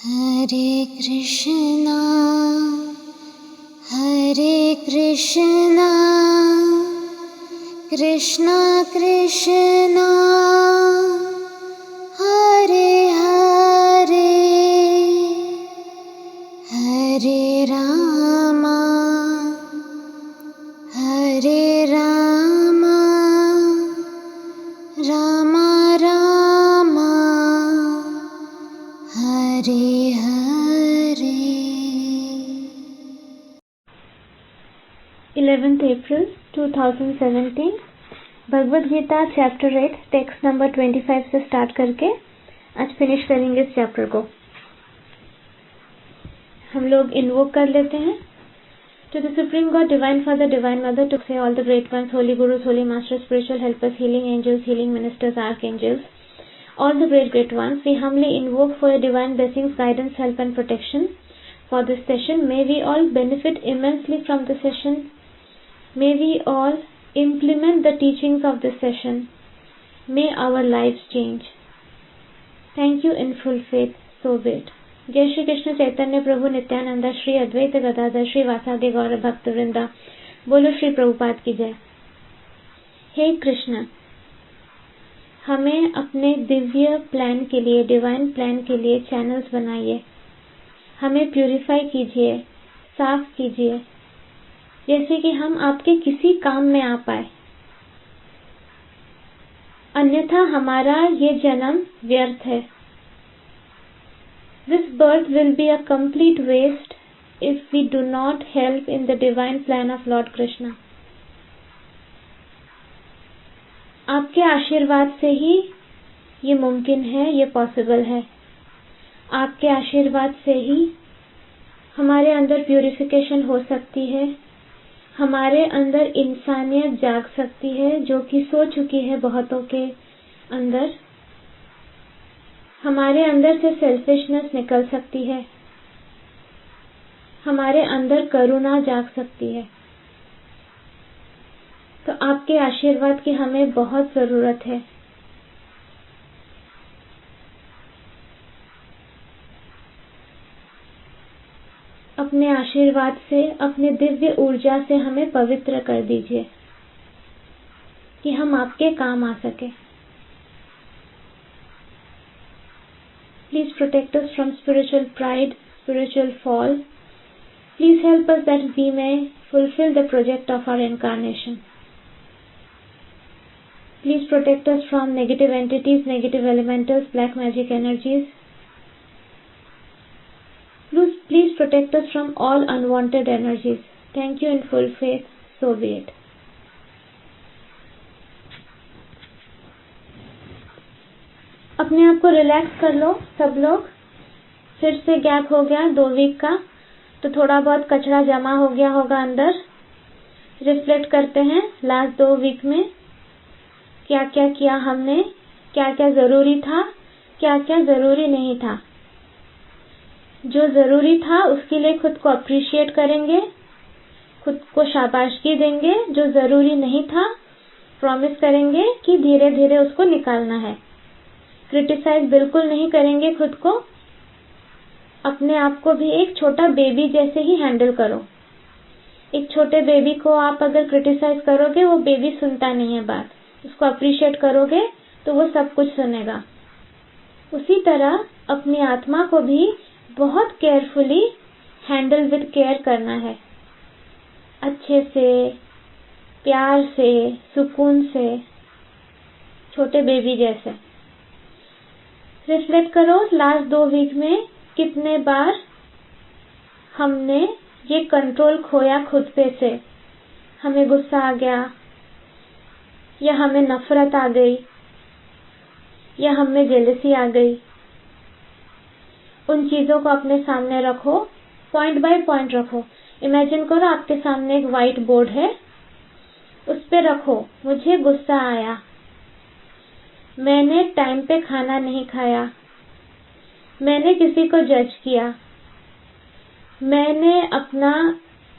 हरे Krishna Krishna Krishna Hare Hare Hare Rama Rama Rama Hare Hare. 11th April 2017 Bhagavad Gita chapter 8 text number 25 से start करके आज फिनिश करेंगे इस चैप्टर को। हम लोग इन्वोक कर लेते हैं। To the Supreme God, Divine Father, Divine Mother, to say all the great ones, Holy Gurus, Holy Masters, Spiritual Helpers, Healing Angels, Healing Ministers, Archangels, all the great ones, we humbly invoke for your divine blessings, guidance, help and protection for this session. May we all benefit immensely from the session. May we all implement the teachings of this session. May our lives change. Thank you in full faith. So be it. जय श्री कृष्ण चैतन्य प्रभु नित्यानंद श्री अद्वैत गदाधर श्री वासादि गौर भक्त वृंदा। बोलो श्री प्रभुपाद की जय। हे कृष्ण, हमें अपने Divya plan के लिए, divine plan के लिए चैनल्स बनाइए। हमें प्यूरिफाई कीजिए, साफ कीजिए, जैसे कि हम आपके किसी काम में आ पाए। अन्यथा हमारा ये जन्म व्यर्थ है। This birth will be a complete waste if we do not help in the divine plan of Lord Krishna. आपके आशीर्वाद से ही ये मुमकिन है, ये पॉसिबल है। आपके आशीर्वाद से ही हमारे अंदर प्यूरिफिकेशन हो सकती है, हमारे अंदर इंसानियत जाग सकती है जो कि सो चुकी है बहुतों के अंदर। हमारे अंदर से सेल्फिशनेस निकल सकती है, हमारे अंदर करुणा जाग सकती है। तो आपके आशीर्वाद की हमें बहुत जरूरत है। अपने आशीर्वाद से, अपने दिव्य ऊर्जा से हमें पवित्र कर दीजिए कि हम आपके काम आ सके। Please protect us from spiritual pride, spiritual fall. Please help us that we may fulfill the project of our incarnation. Please protect us from negative entities, negative elementals, black magic energies. Please protect us from all unwanted energies. Thank you in full faith. So be it. अपने आप को relax कर लो सब लोग। फिर से gap हो गया 2 वीक का, तो थोड़ा बहुत कचरा जमा हो गया होगा अंदर। रिफ्लेक्ट करते हैं लास्ट 2 वीक में क्या क्या किया हमने, क्या क्या जरूरी था, क्या क्या जरूरी नहीं था। जो जरूरी था उसके लिए खुद को अप्रिशिएट करेंगे, खुद को शाबाशी देंगे। जो जरूरी नहीं था प्रॉमिस करेंगे कि धीरे धीरे उसको निकालना है। क्रिटिसाइज बिल्कुल नहीं करेंगे खुद को। अपने आप को भी एक छोटा बेबी जैसे ही हैंडल करो। एक छोटे बेबी को आप अगर क्रिटिसाइज करोगे, वो बेबी सुनता नहीं है बात। उसको अप्रिशिएट करोगे तो वो सब कुछ सुनेगा। उसी तरह अपनी आत्मा को भी बहुत केयरफुली हैंडल विद केयर करना है। अच्छे से, प्यार से, सुकून से, छोटे बेबी जैसे। रिफ्लेक्ट करो लास्ट 2 वीक में कितने बार हमने ये कंट्रोल खोया खुद पे से। हमें गुस्सा आ गया, या हमें नफरत आ गई, या हमें जेलसी आ गई। उन चीजों को अपने सामने रखो, पॉइंट बाय पॉइंट रखो। इमेजिन करो आपके सामने एक व्हाइट बोर्ड है, उस पे रखो मुझे गुस्सा आया, मैंने टाइम पे खाना नहीं खाया, मैंने किसी को जज किया, मैंने अपना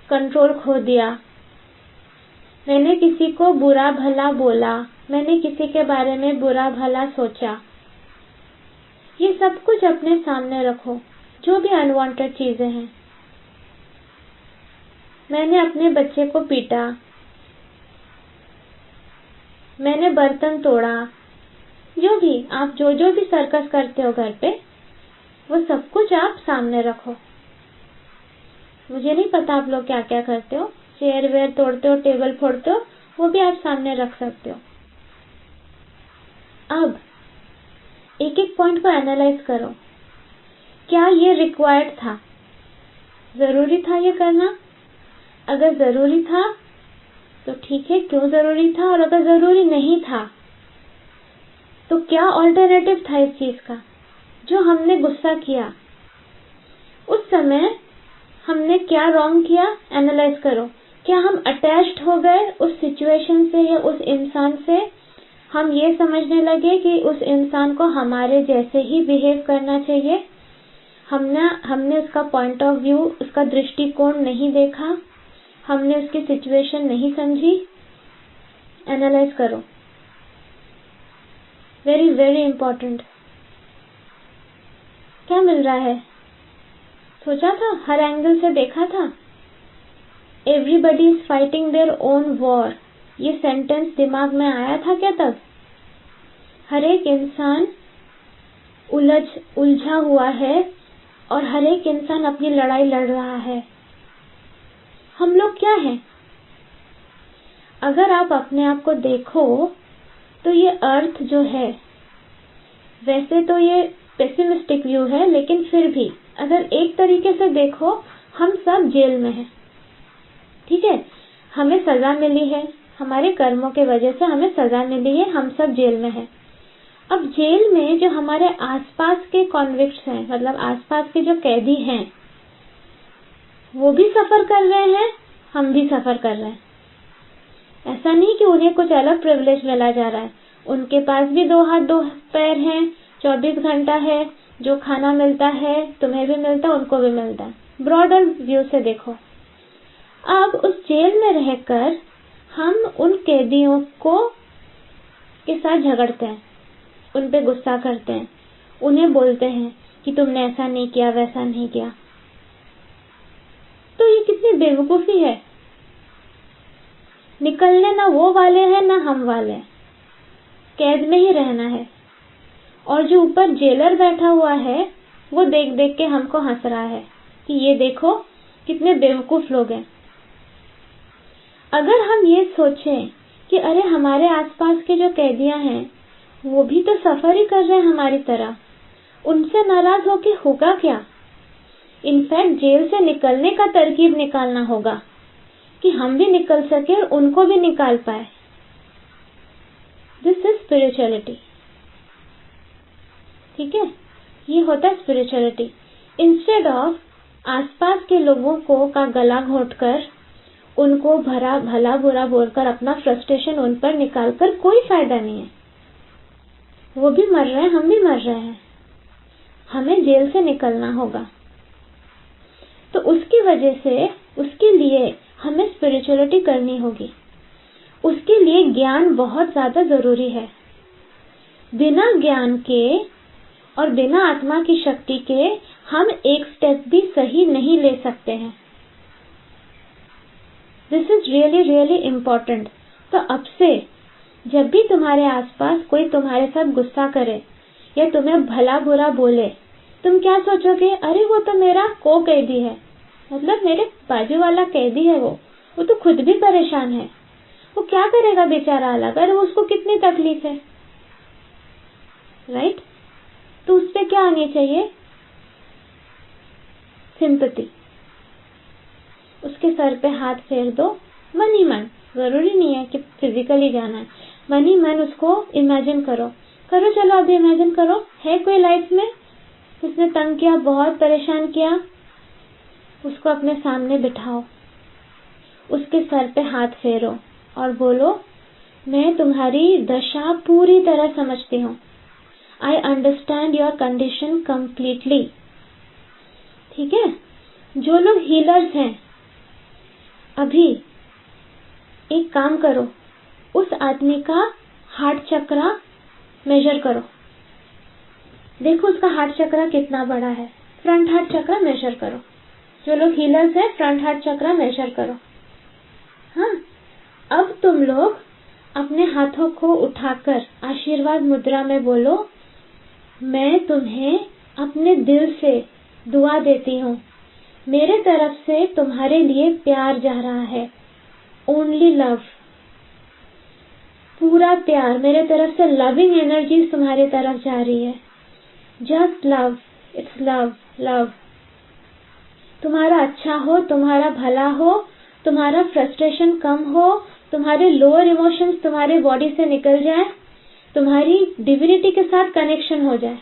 कंट्रोल खो दिया, मैंने किसी को बुरा भला बोला, मैंने किसी के बारे में बुरा भला सोचा। ये सब कुछ अपने सामने रखो। जो भी अनवांटेड चीजें हैं। मैंने अपने बच्चे को पीटा, मैंने बर्तन तोड़ा, जो भी आप जो भी सर्कस करते हो घर पे, वो सब कुछ आप सामने रखो। मुझे नहीं पता आप लोग क्या क्या करते हो, चेयर वेयर तोड़ते हो, टेबल फोड़ते हो, वो भी आप सामने रख सकते हो। अब एक एक पॉइंट को एनालाइज करो, क्या ये रिक्वायर्ड था, जरूरी था ये करना? अगर जरूरी था तो ठीक है, क्यों जरूरी था? और अगर जरूरी नहीं था तो क्या ऑल्टरनेटिव था इस चीज का? जो हमने गुस्सा किया उस समय हमने क्या रॉन्ग किया, एनालाइज करो। क्या हम अटैच्ड हो गए उस सिचुएशन से या उस इंसान से? हम ये समझने लगे कि उस इंसान को हमारे जैसे ही बिहेव करना चाहिए। हमने उसका पॉइंट ऑफ व्यू, उसका दृष्टिकोण नहीं देखा, हमने उसकी सिचुएशन नहीं समझी। एनालाइज करो, वेरी वेरी इंपॉर्टेंट। क्या मिल रहा है? सोचा था, हर एंगल से देखा था। Everybody is fighting their own war, ये सेंटेंस दिमाग में आया था क्या तब? हर एक इंसान उलझा हुआ है और हर एक इंसान अपनी लड़ाई लड़ रहा है। हम लोग क्या हैं? अगर आप अपने आप को देखो तो ये अर्थ जो है, वैसे तो ये पेसिमिस्टिक व्यू है, लेकिन फिर भी अगर एक तरीके से देखो, हम सब जेल में हैं। ठीक है, हमें सजा मिली है, हमारे कर्मों के वजह से हमें सजा मिली है, हम सब जेल में हैं। अब जेल में जो हमारे आसपास के कॉन्विक्ट्स हैं, मतलब आसपास के जो कैदी हैं, वो भी सफर कर रहे हैं, हम भी सफर कर रहे हैं। ऐसा नहीं कि उन्हें कुछ अलग प्रिविलेज मिला जा रहा है, उनके पास भी 2 हाथ 2 पैर हैं, 24 घंटा है, जो खाना मिलता है तुम्हें भी मिलता है, उनको भी मिलता है। ब्रॉडर व्यू से देखो। अब उस जेल में रहकर हम उन कैदियों के साथ झगड़ते हैं, उन पे गुस्सा करते हैं, उन्हें बोलते हैं कि तुमने ऐसा नहीं किया, वैसा नहीं किया। तो ये कितनी बेवकूफी है। निकलने ना वो वाले हैं ना हम वाले, कैद में ही रहना है। और जो ऊपर जेलर बैठा हुआ है, वो देख देख के हमको हंस रहा है कि ये देखो कितने बेवकूफ लोग हैं। अगर हम ये सोचें कि अरे हमारे आसपास के जो कैदियां हैं, वो भी तो सफर ही कर रहे हैं हमारी तरह, उनसे नाराज होके होगा क्या? इनफैक्ट जेल से निकलने का तरकीब निकालना होगा कि हम भी निकल सके और उनको भी निकाल पाए। This is spirituality. ठीक है, ये होता है स्पिरिचुअलिटी। इंस्टेड ऑफ आसपास के लोगों का गला घोंटकर, उनको भला बुरा बोलकर अपना फ्रस्ट्रेशन उन पर निकालकर कोई फायदा नहीं है। वो भी मर रहे हैं, हम भी मर रहे हैं, हमें जेल से निकलना होगा। तो उसकी वजह से, उसके लिए हमें स्पिरिचुअलिटी करनी होगी। उसके लिए ज्ञान बहुत ज्यादा जरूरी है। बिना ज्ञान के और बिना आत्मा की शक्ति के हम एक स्टेप भी सही नहीं ले सकते हैं। This is really really important. तो अब से जब भी तुम्हारे आसपास कोई तुम्हारे साथ गुस्सा करे या तुम्हें भला बुरा बोले, तुम क्या सोचोगे? अरे वो तो मेरा को कैदी है, मतलब मेरे बाजू वाला कैदी है, वो तो खुद भी परेशान है, वो क्या करेगा बेचारा अलग, अरे उसको कितनी तकलीफ है, राइट? तो उस पे क्या आनी चाहिए? सिंपैथी। उसके सर पे हाथ फेर दो, मन ही मन, जरूरी नहीं है कि फिजिकली जाना है, मन ही मन उसको इमेजिन करो। चलो अभी इमेजिन करो, है कोई लाइफ में जिसने तंग किया, बहुत परेशान किया, उसको अपने सामने बिठाओ, उसके सर पे हाथ फेरो और बोलो, मैं तुम्हारी दशा पूरी तरह समझती हूँ, I understand your condition completely. ठीक है? जो लोग हीलर्स हैं, अभी एक काम करो, उस आदमी का हार्ट चक्र मेजर करो, देखो उसका हार्ट चक्र कितना बड़ा है, फ्रंट हार्ट चक्र मेजर करो। जो लोग हीलर्स हैं, फ्रंट हार्ट चक्र मेजर करो। हाँ, अब तुम लोग अपने हाथों को उठाकर आशीर्वाद मुद्रा में बोलो, मैं तुम्हें अपने दिल से दुआ देती हूँ, मेरे तरफ से तुम्हारे लिए प्यार जा रहा है, ओनली लव, पूरा प्यार मेरे तरफ से, लविंग एनर्जी तुम्हारी तरफ जा रही है, just love, it's love, love. तुम्हारा अच्छा हो, तुम्हारा भला हो, तुम्हारा फ्रस्ट्रेशन कम हो, तुम्हारे लोअर इमोशंस तुम्हारे बॉडी से निकल जाए, तुम्हारी डिविनिटी के साथ कनेक्शन हो जाए।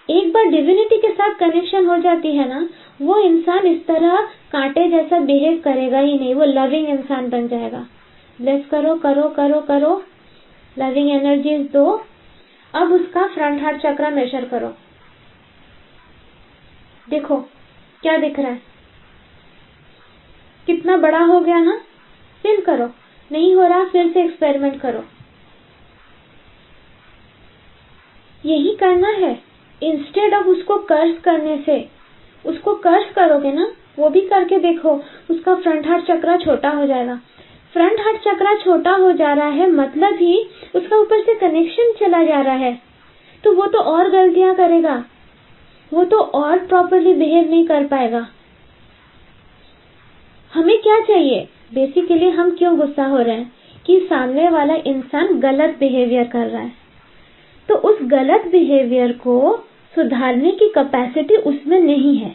एक बार डिविनिटी के साथ कनेक्शन हो जाती है ना, वो इंसान इस तरह कांटे जैसा बिहेव करेगा ही नहीं, वो लविंग इंसान बन जाएगा। ब्लेस करो करो करो करो, लविंग एनर्जीज दो। अब उसका फ्रंट हार्ट चक्र मेजर करो। देखो क्या दिख रहा है, कितना बड़ा हो गया ना। फील करो, नहीं हो रहा फिर से एक्सपेरिमेंट करो। यही करना है, इंस्टेड ऑफ उसको कर्स करने से। उसको कर्स करोगे ना, वो भी करके देखो, उसका फ्रंट हार्ट चक्र छोटा हो जाएगा। फ्रंट हार्ट चक्र छोटा हो जा रहा है मतलब ही उसका ऊपर से कनेक्शन चला जा रहा है, तो वो तो और गलतियां करेगा, वो तो और प्रॉपर्ली बिहेव नहीं कर पाएगा। हमें क्या चाहिए, बेसिकली हम क्यों गुस्सा हो रहे हैं कि सामने वाला इंसान गलत बिहेवियर कर रहा है, तो उस गलत बिहेवियर को सुधारने की कैपेसिटी उसमें नहीं है।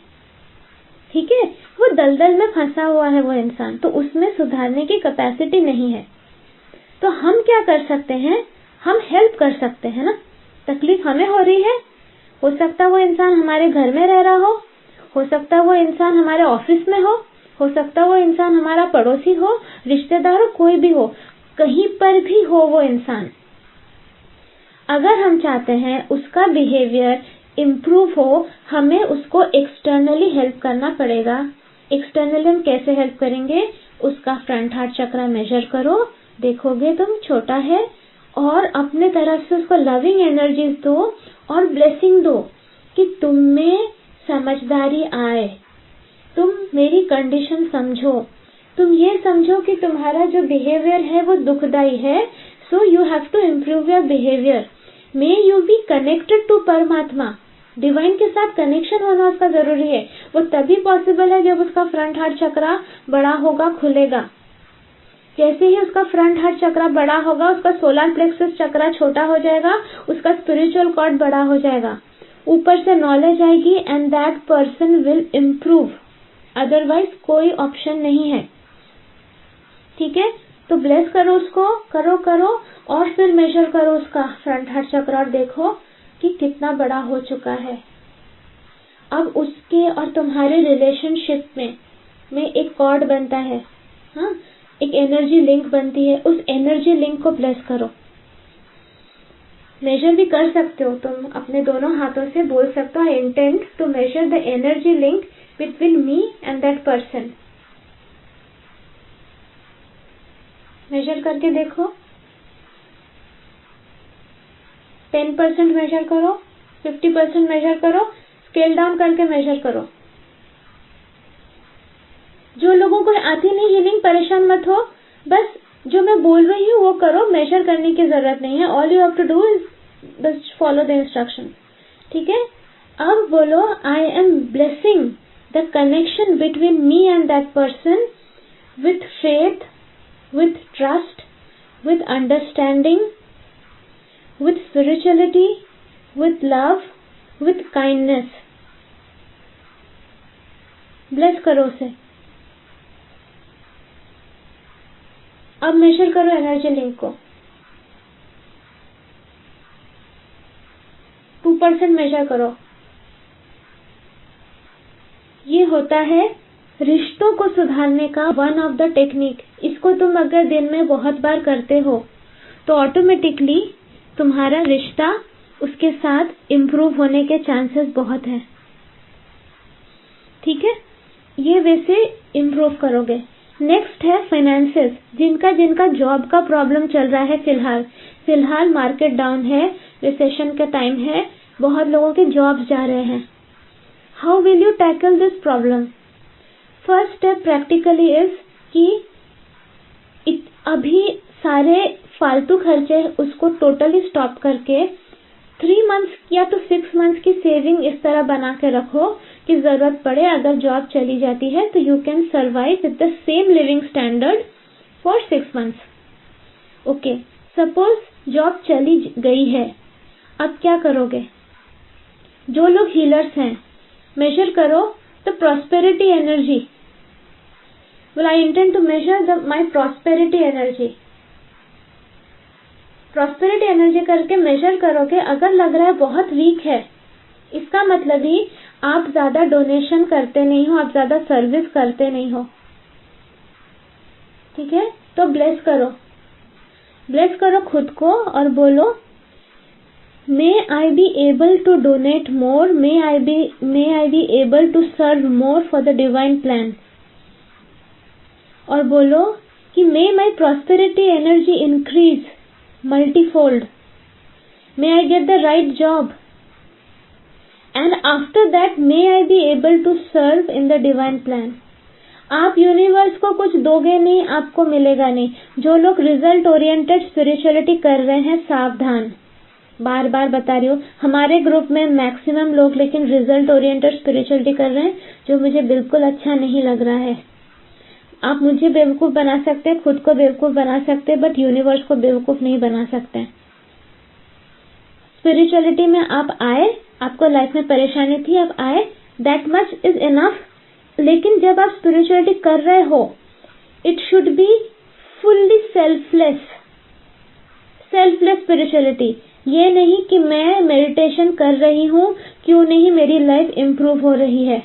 ठीक है, वो दलदल में फंसा हुआ है वो इंसान, तो उसमें सुधारने की कैपेसिटी नहीं है। तो हम क्या कर सकते हैं, हम हेल्प कर सकते हैं ना। तकलीफ हमें हो रही है, हो सकता है वो इंसान हमारे घर में रह रहा हो सकता है वो इंसान हमारे ऑफिस में हो सकता है वो इंसान हमारा पड़ोसी हो, रिश्तेदार हो, कोई भी हो, कहीं पर भी हो वो इंसान। अगर हम चाहते हैं उसका बिहेवियर इम्प्रूव हो, हमें उसको एक्सटर्नली हेल्प करना पड़ेगा। एक्सटर्नली हम कैसे हेल्प करेंगे, उसका फ्रंट हार्ट चक्र मेजर करो, देखोगे तुम छोटा है, और अपने तरफ से उसको लविंग एनर्जीज दो और ब्लेसिंग दो कि तुम में समझदारी आए, तुम मेरी कंडीशन समझो, तुम ये समझो कि तुम्हारा जो बिहेवियर है वो दुखदाई है, so you have to improve your behaviour. May you be connected to परमात्मा, डिवाइन के साथ कनेक्शन होना उसका जरूरी है। वो तभी पॉसिबल है जब उसका फ्रंट हार्ट चक्र बड़ा होगा, खुलेगा। जैसे ही उसका फ्रंट हार्ट चक्र बड़ा होगा, उसका सोलर प्लेक्सस चक्र छोटा हो जाएगा, उसका स्पिरिचुअल कॉर्ड बड़ा हो जाएगा, ऊपर से नॉलेज आएगी, and that person will improve. Otherwise कोई ऑप्शन नहीं है। ठीक है, तो ब्लेस करो उसको, करो करो, और फिर मेजर करो उसका फ्रंट हार्ट चक्र और देखो कि कितना बड़ा हो चुका है। अब उसके और तुम्हारे रिलेशनशिप में एक कॉर्ड बनता है, हाँ, एक एनर्जी लिंक बनती है, उस एनर्जी लिंक को ब्लेस करो। मेजर भी कर सकते हो तुम, अपने दोनों हाथों से बोल सकते हो, I intend to measure the energy link between me and that person. Measure करके देखो, 10% मेजर करो, 50% मेजर करो, स्केल डाउन करके मेजर करो। जो लोगों को आती नहीं हीलिंग, परेशान मत हो, बस जो मैं बोल रही हूँ वो करो, मेजर करने की जरूरत नहीं है। All you have to do is बस फॉलो द इंस्ट्रक्शन। ठीक है, अब बोलो, I am blessing the connection between me and that person with faith, with trust, with understanding, with spirituality, with love, with kindness. Bless करो उसे। अब major करो energy link को, 2% मेजर करो। ये होता है रिश्तों को सुधारने का वन ऑफ द टेक्निक। इसको तुम अगर दिन में बहुत बार करते हो तो ऑटोमेटिकली तुम्हारा रिश्ता उसके साथ इम्प्रूव होने के चांसेस बहुत हैं। ठीक है, ये वैसे इम्प्रूव करोगे। नेक्स्ट है फाइनेंसेस। जिनका जॉब का प्रॉब्लम चल रहा है, फिलहाल मार्केट डाउन है, रिसेशन का टाइम है, बहुत लोगों के जॉब्स जा रहे हैं। How will you tackle this problem? First step practically is कि अभी सारे फालतू खर्चे उसको टोटली स्टॉप करके 3 मंथ्स या तो 6 मंथ्स की सेविंग इस तरह बना के रखो कि जरूरत पड़े अगर जॉब चली जाती है तो you can survive with the same living standard for 6 months. Okay, suppose job चली गई है, अब क्या करोगे? जो लोग हीलर्स हैं, मेजर करो the prosperity energy. Well, I intend to measure my prosperity energy. Prosperity energy करके मेजर करोगे, अगर लग रहा है बहुत वीक है, इसका मतलब ही आप ज्यादा डोनेशन करते नहीं हो, आप ज्यादा सर्विस करते नहीं हो। ठीक है, तो ब्लेस करो खुद को और बोलो may I be able to donate more, may I be able to serve more for the divine plan. और बोलो कि may my prosperity energy increase multifold. May I get the right job? And after that, may I be able to serve in the divine plan. आप universe को कुछ दोगे नहीं, आपको मिलेगा नहीं। जो लोग रिजल्ट ओरिएंटेड स्पिरिचुअलिटी कर रहे हैं, सावधान, बार बार बता रही हूँ, हमारे ग्रुप में मैक्सिमम लोग लेकिन रिजल्ट ओरिएंटेड स्पिरिचुअलिटी कर रहे हैं, जो मुझे बिल्कुल अच्छा नहीं लग रहा है। आप मुझे बेवकूफ बना सकते हैं, खुद को बेवकूफ बना सकते हैं, बट यूनिवर्स को बेवकूफ नहीं बना सकते। स्पिरिचुअलिटी में आप आए, आपको लाइफ में परेशानी थी, आप आए, दैट मच इज इनफ। लेकिन जब आप स्पिरिचुअलिटी कर रहे हो, it should be fully selfless spirituality. ये नहीं कि मैं मेडिटेशन कर रही हूँ, क्यों नहीं मेरी लाइफ इंप्रूव हो रही है।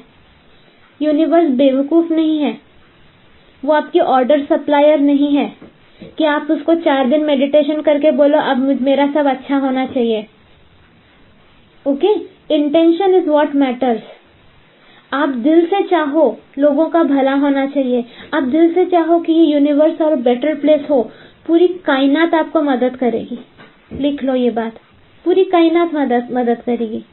यूनिवर्स बेवकूफ नहीं है, वो आपकी ऑर्डर सप्लायर नहीं है कि आप उसको 4 दिन मेडिटेशन करके बोलो अब मेरा सब अच्छा होना चाहिए। Okay, intention is what matters. आप दिल से चाहो लोगों का भला होना चाहिए, आप दिल से चाहो कि ये यूनिवर्स और बेटर प्लेस हो, पूरी कायनात आपको मदद करेगी। लिख लो ये बात, पूरी कायनात मदद करेगी।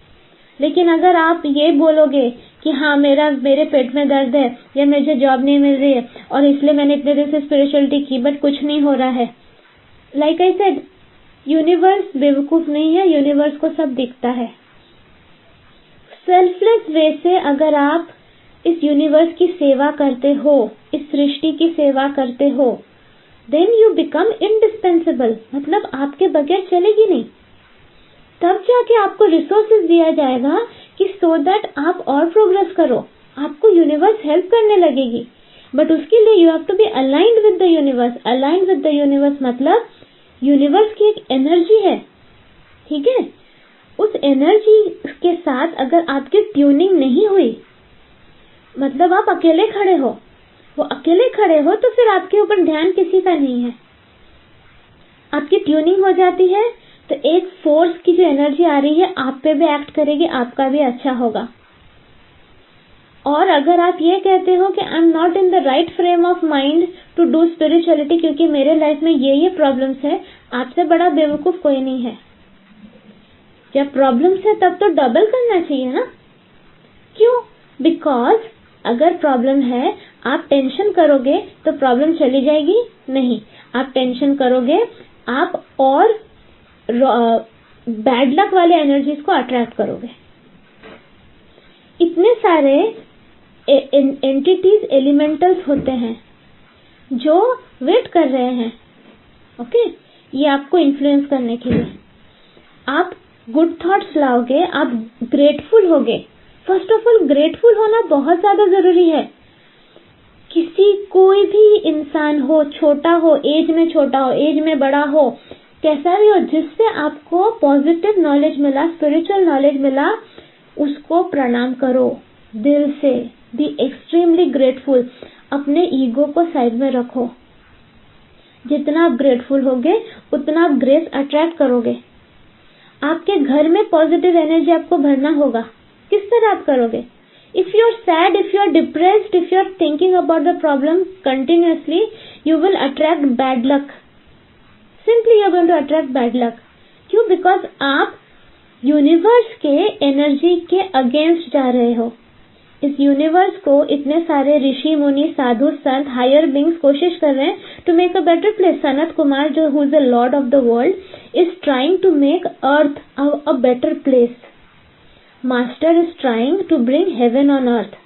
लेकिन अगर आप ये बोलोगे कि हाँ मेरे पेट में दर्द है या मुझे जॉब नहीं मिल रही है और इसलिए मैंने इतने दिन से स्पिरिचुअलिटी की बट कुछ नहीं हो रहा है, लाइक आई सेड, यूनिवर्स बेवकूफ नहीं है, यूनिवर्स को सब दिखता है। सेल्फलेस वे से अगर आप इस यूनिवर्स की सेवा करते हो, इस सृष्टि की सेवा करते हो, देन यू बिकम इंडिस्पेंसेबल, मतलब आपके बगैर चलेगी नहीं। तब जाके आपको रिसोर्सेज दिया जाएगा कि सो दैट आप और प्रोग्रेस करो, आपको यूनिवर्स हेल्प करने लगेगी। बट उसके लिए you have to be aligned with the universe. Aligned with the universe universe यूनिवर्स की एक एनर्जी है, ठीक है, उस एनर्जी के साथ अगर आपकी ट्यूनिंग नहीं हुई, मतलब आप अकेले खड़े हो, वो अकेले खड़े हो तो फिर आपके ऊपर ध्यान किसी का नहीं है। आपकी ट्यूनिंग हो जाती है तो एक फोर्स की जो एनर्जी आ रही है आप पे भी एक्ट करेगी, आपका भी अच्छा होगा। और अगर आप ये कहते हो कि I am not in the right frame of mind to do spirituality क्योंकि मेरे लाइफ में ये प्रॉब्लम्स है, आपसे बड़ा बेवकूफ कोई नहीं है। जब प्रॉब्लम्स है तब तो डबल करना चाहिए ना। क्यों? बिकॉज अगर प्रॉब्लम है, आप टेंशन करोगे तो प्रॉब्लम चली जाएगी? नहीं, आप टेंशन करोगे, आप और बैड लक वाले एनर्जीज को अट्रैक्ट करोगे। इतने सारे एंटिटीज, एलिमेंटल्स होते हैं जो वेट कर रहे हैं, ओके, ये आपको इन्फ्लुएंस करने के लिए। आप गुड थॉट्स लाओगे, आप ग्रेटफुल होगे। फर्स्ट ऑफ ऑल ग्रेटफुल होना बहुत ज्यादा जरूरी है। कोई भी इंसान हो, छोटा हो, एज में छोटा हो, एज में बड़ा हो, कैसा भी हो, जिससे आपको पॉजिटिव नॉलेज मिला, स्पिरिचुअल नॉलेज मिला, उसको प्रणाम करो दिल से। Be extremely grateful. अपने ईगो को साइड में रखो। जितना आप ग्रेटफुल होगे उतना आप ग्रेस अट्रैक्ट करोगे। आपके घर में पॉजिटिव एनर्जी आपको भरना होगा। किस तरह आप करोगे? If you are sad, if you are depressed, if you are thinking about the problem continuously, you will attract bad luck. Simply you are going to attract bad luck. क्यों? Because आप universe के energy के against जा रहे हो। इस universe को इतने सारे ऋषि मुनि साधु संत हायर बींग्स कोशिश कर रहे हैं to make a better place. Sanat Kumar जो who is the lord of the world is trying to make earth a better place. Master is trying to bring heaven on earth.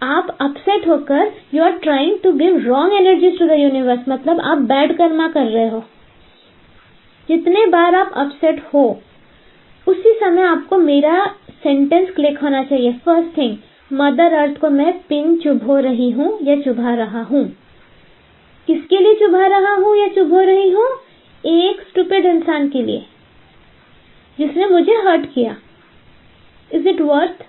आप अपसेट होकर you are trying to give wrong energies to the universe, मतलब आप bad Karma कर रहे हो. जितने बार आप upset हो उसी समय आपको मेरा सेंटेंस क्लिक होना चाहिए. फर्स्ट थिंग, मदर अर्थ को मैं पिन चुभो रही हूं या चुभा रहा हूं. किसके लिए चुभा रहा हूं या चुभो रही हूं? एक स्टूपिड इंसान के लिए जिसने मुझे हर्ट किया. Is it worth?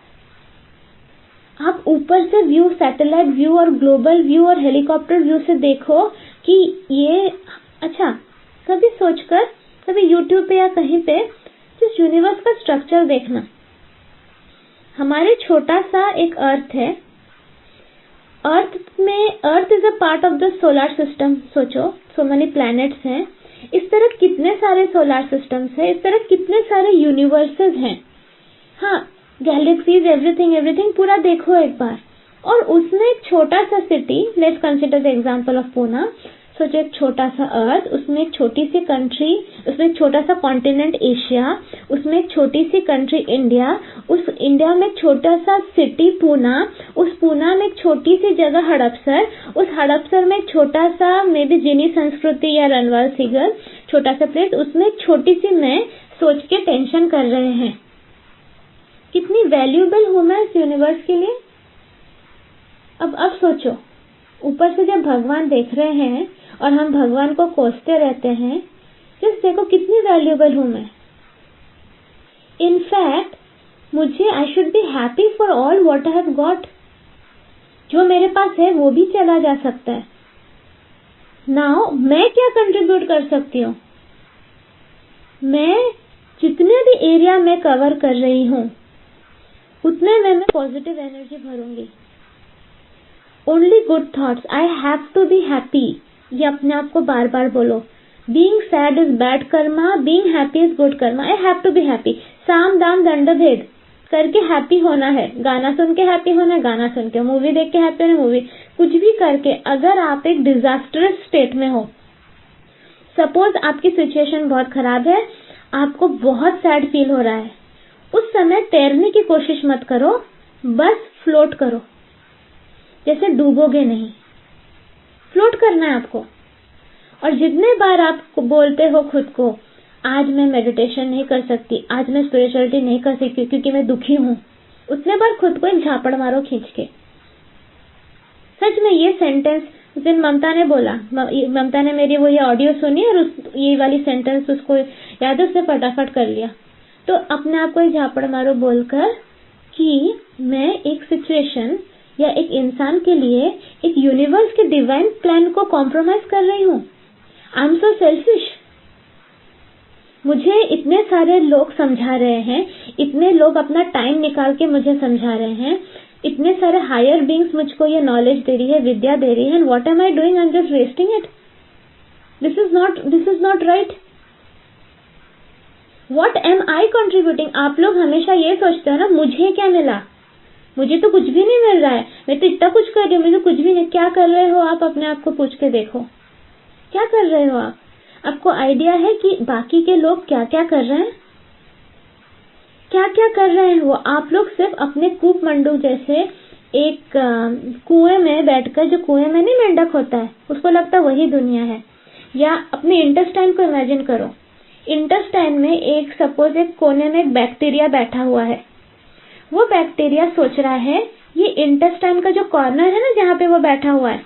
आप ऊपर से व्यू, सैटेलाइट व्यू और ग्लोबल व्यू और हेलीकॉप्टर व्यू से देखो कि ये अच्छा. कभी सोचकर, कभी यूट्यूब पे या कहीं पे जिस यूनिवर्स का स्ट्रक्चर देखना. हमारे छोटा सा एक अर्थ है. Earth is a part of the solar system. सोचो, सो मेनी प्लैनेट्स हैं. इस तरह कितने सारे सोलर सिस्टम्स हैं, इस तरह कितने सारे यूनिवर्सेस हैं. हाँ, गैलेक्सीज, एवरीथिंग पूरा देखो एक बार. और उसमें एक छोटा सा city, let's consider the example of Poona. सोचो, एक छोटा सा अर्थ, उसमें एक छोटी सी कंट्री, उसमें एक छोटा सा कॉन्टिनेंट एशिया, उसमें एक छोटी सी कंट्री इंडिया, उस इंडिया में एक छोटा सा सिटी पूना, उस पूना में एक छोटी सी जगह हड़पसर, उस हड़पसर में एक छोटा सा मे बी जिनी संस्कृति या रणवाल सीगर, छोटा सा प्लेस, उसमें एक छोटी सी मैं सोच के टेंशन कर रहे हैं. कितनी वैल्यूएबल हूं मैं इस यूनिवर्स के लिए. अब सोचो, ऊपर से जब भगवान देख रहे हैं और हम भगवान को कोसते रहते हैं, जस्ट देखो कितनी वैल्यूएबल हूं मैं. इनफैक्ट मुझे I should be happy for all what I have got. जो मेरे पास है वो भी चला जा सकता है. नाउ मैं क्या कंट्रीब्यूट कर सकती हूँ? मैं जितने भी एरिया में कवर कर रही हूँ उतने में मैं पॉजिटिव एनर्जी भरूंगी. Only good thoughts. I have to be happy. ये अपने आप को बार बार बोलो. Being sad is bad karma, being happy is good karma. I have to be happy. साम दाम दंड भेद करके हैप्पी होना है. गाना सुन के हैप्पी होना है, गाना सुन के. मूवी देख के हैप्पी होना, मूवी. कुछ भी करके. अगर आप एक डिजास्टरस स्टेट में हो, सपोज आपकी सिचुएशन बहुत खराब है, आपको बहुत सैड फील हो रहा है, उस समय तैरने की कोशिश मत करो, बस फ्लोट करो. जैसे डूबोगे नहीं, फ्लोट करना है आपको. और जितने बार आप बोलते हो खुद को, आज मैं मेडिटेशन नहीं कर सकती, आज मैं स्पिरिचुअलिटी नहीं कर सकती क्योंकि मैं दुखी हूं, उतने बार खुद को एक झापड़ मारो खींच के. सच में ये सेंटेंस उस दिन ममता ने बोला. ममता ने मेरी वो ये ऑडियो सुनी और ये वाली सेंटेंस उसको याद है, उसने फटाफट कर लिया. तो अपने आप को एक झापड़ मारो बोलकर कि मैं एक सिचुएशन या एक इंसान के लिए एक यूनिवर्स के डिवाइन प्लान को कॉम्प्रोमाइज कर रही हूँ. I am so selfish. मुझे इतने सारे लोग समझा रहे हैं, इतने लोग अपना टाइम निकाल के मुझे समझा रहे हैं, इतने सारे हायर बींग्स मुझको ये नॉलेज दे रही है, विद्या दे रही है. And what am I doing? I am just wasting it. This is not right. What am I contributing? आप लोग हमेशा ये सोचते हो ना, मुझे क्या मिला, मुझे तो कुछ भी नहीं मिल रहा है, मैं तो इतना कुछ कर रही हूँ, मुझे कुछ भी नहीं. क्या कर रहे हो आप? अपने आप को पूछ के देखो, क्या कर रहे हो आप? आपको आइडिया है कि बाकी के लोग क्या क्या कर रहे हैं? क्या क्या कर रहे हैं वो? आप लोग सिर्फ अपने कूप मंडू जैसे एक कुएं में बैठकर, जो कुएं में नहीं मेंढक होता है, उसको लगता है वही दुनिया है. या अपने इंटेस्टाइन को इमेजिन करो. इंटेस्टाइन में एक सपोज एक कोने में एक बैक्टीरिया बैठा हुआ है. वो बैक्टीरिया सोच रहा है ये इंटेस्टाइन का जो कॉर्नर है ना जहाँ पे वो बैठा हुआ है,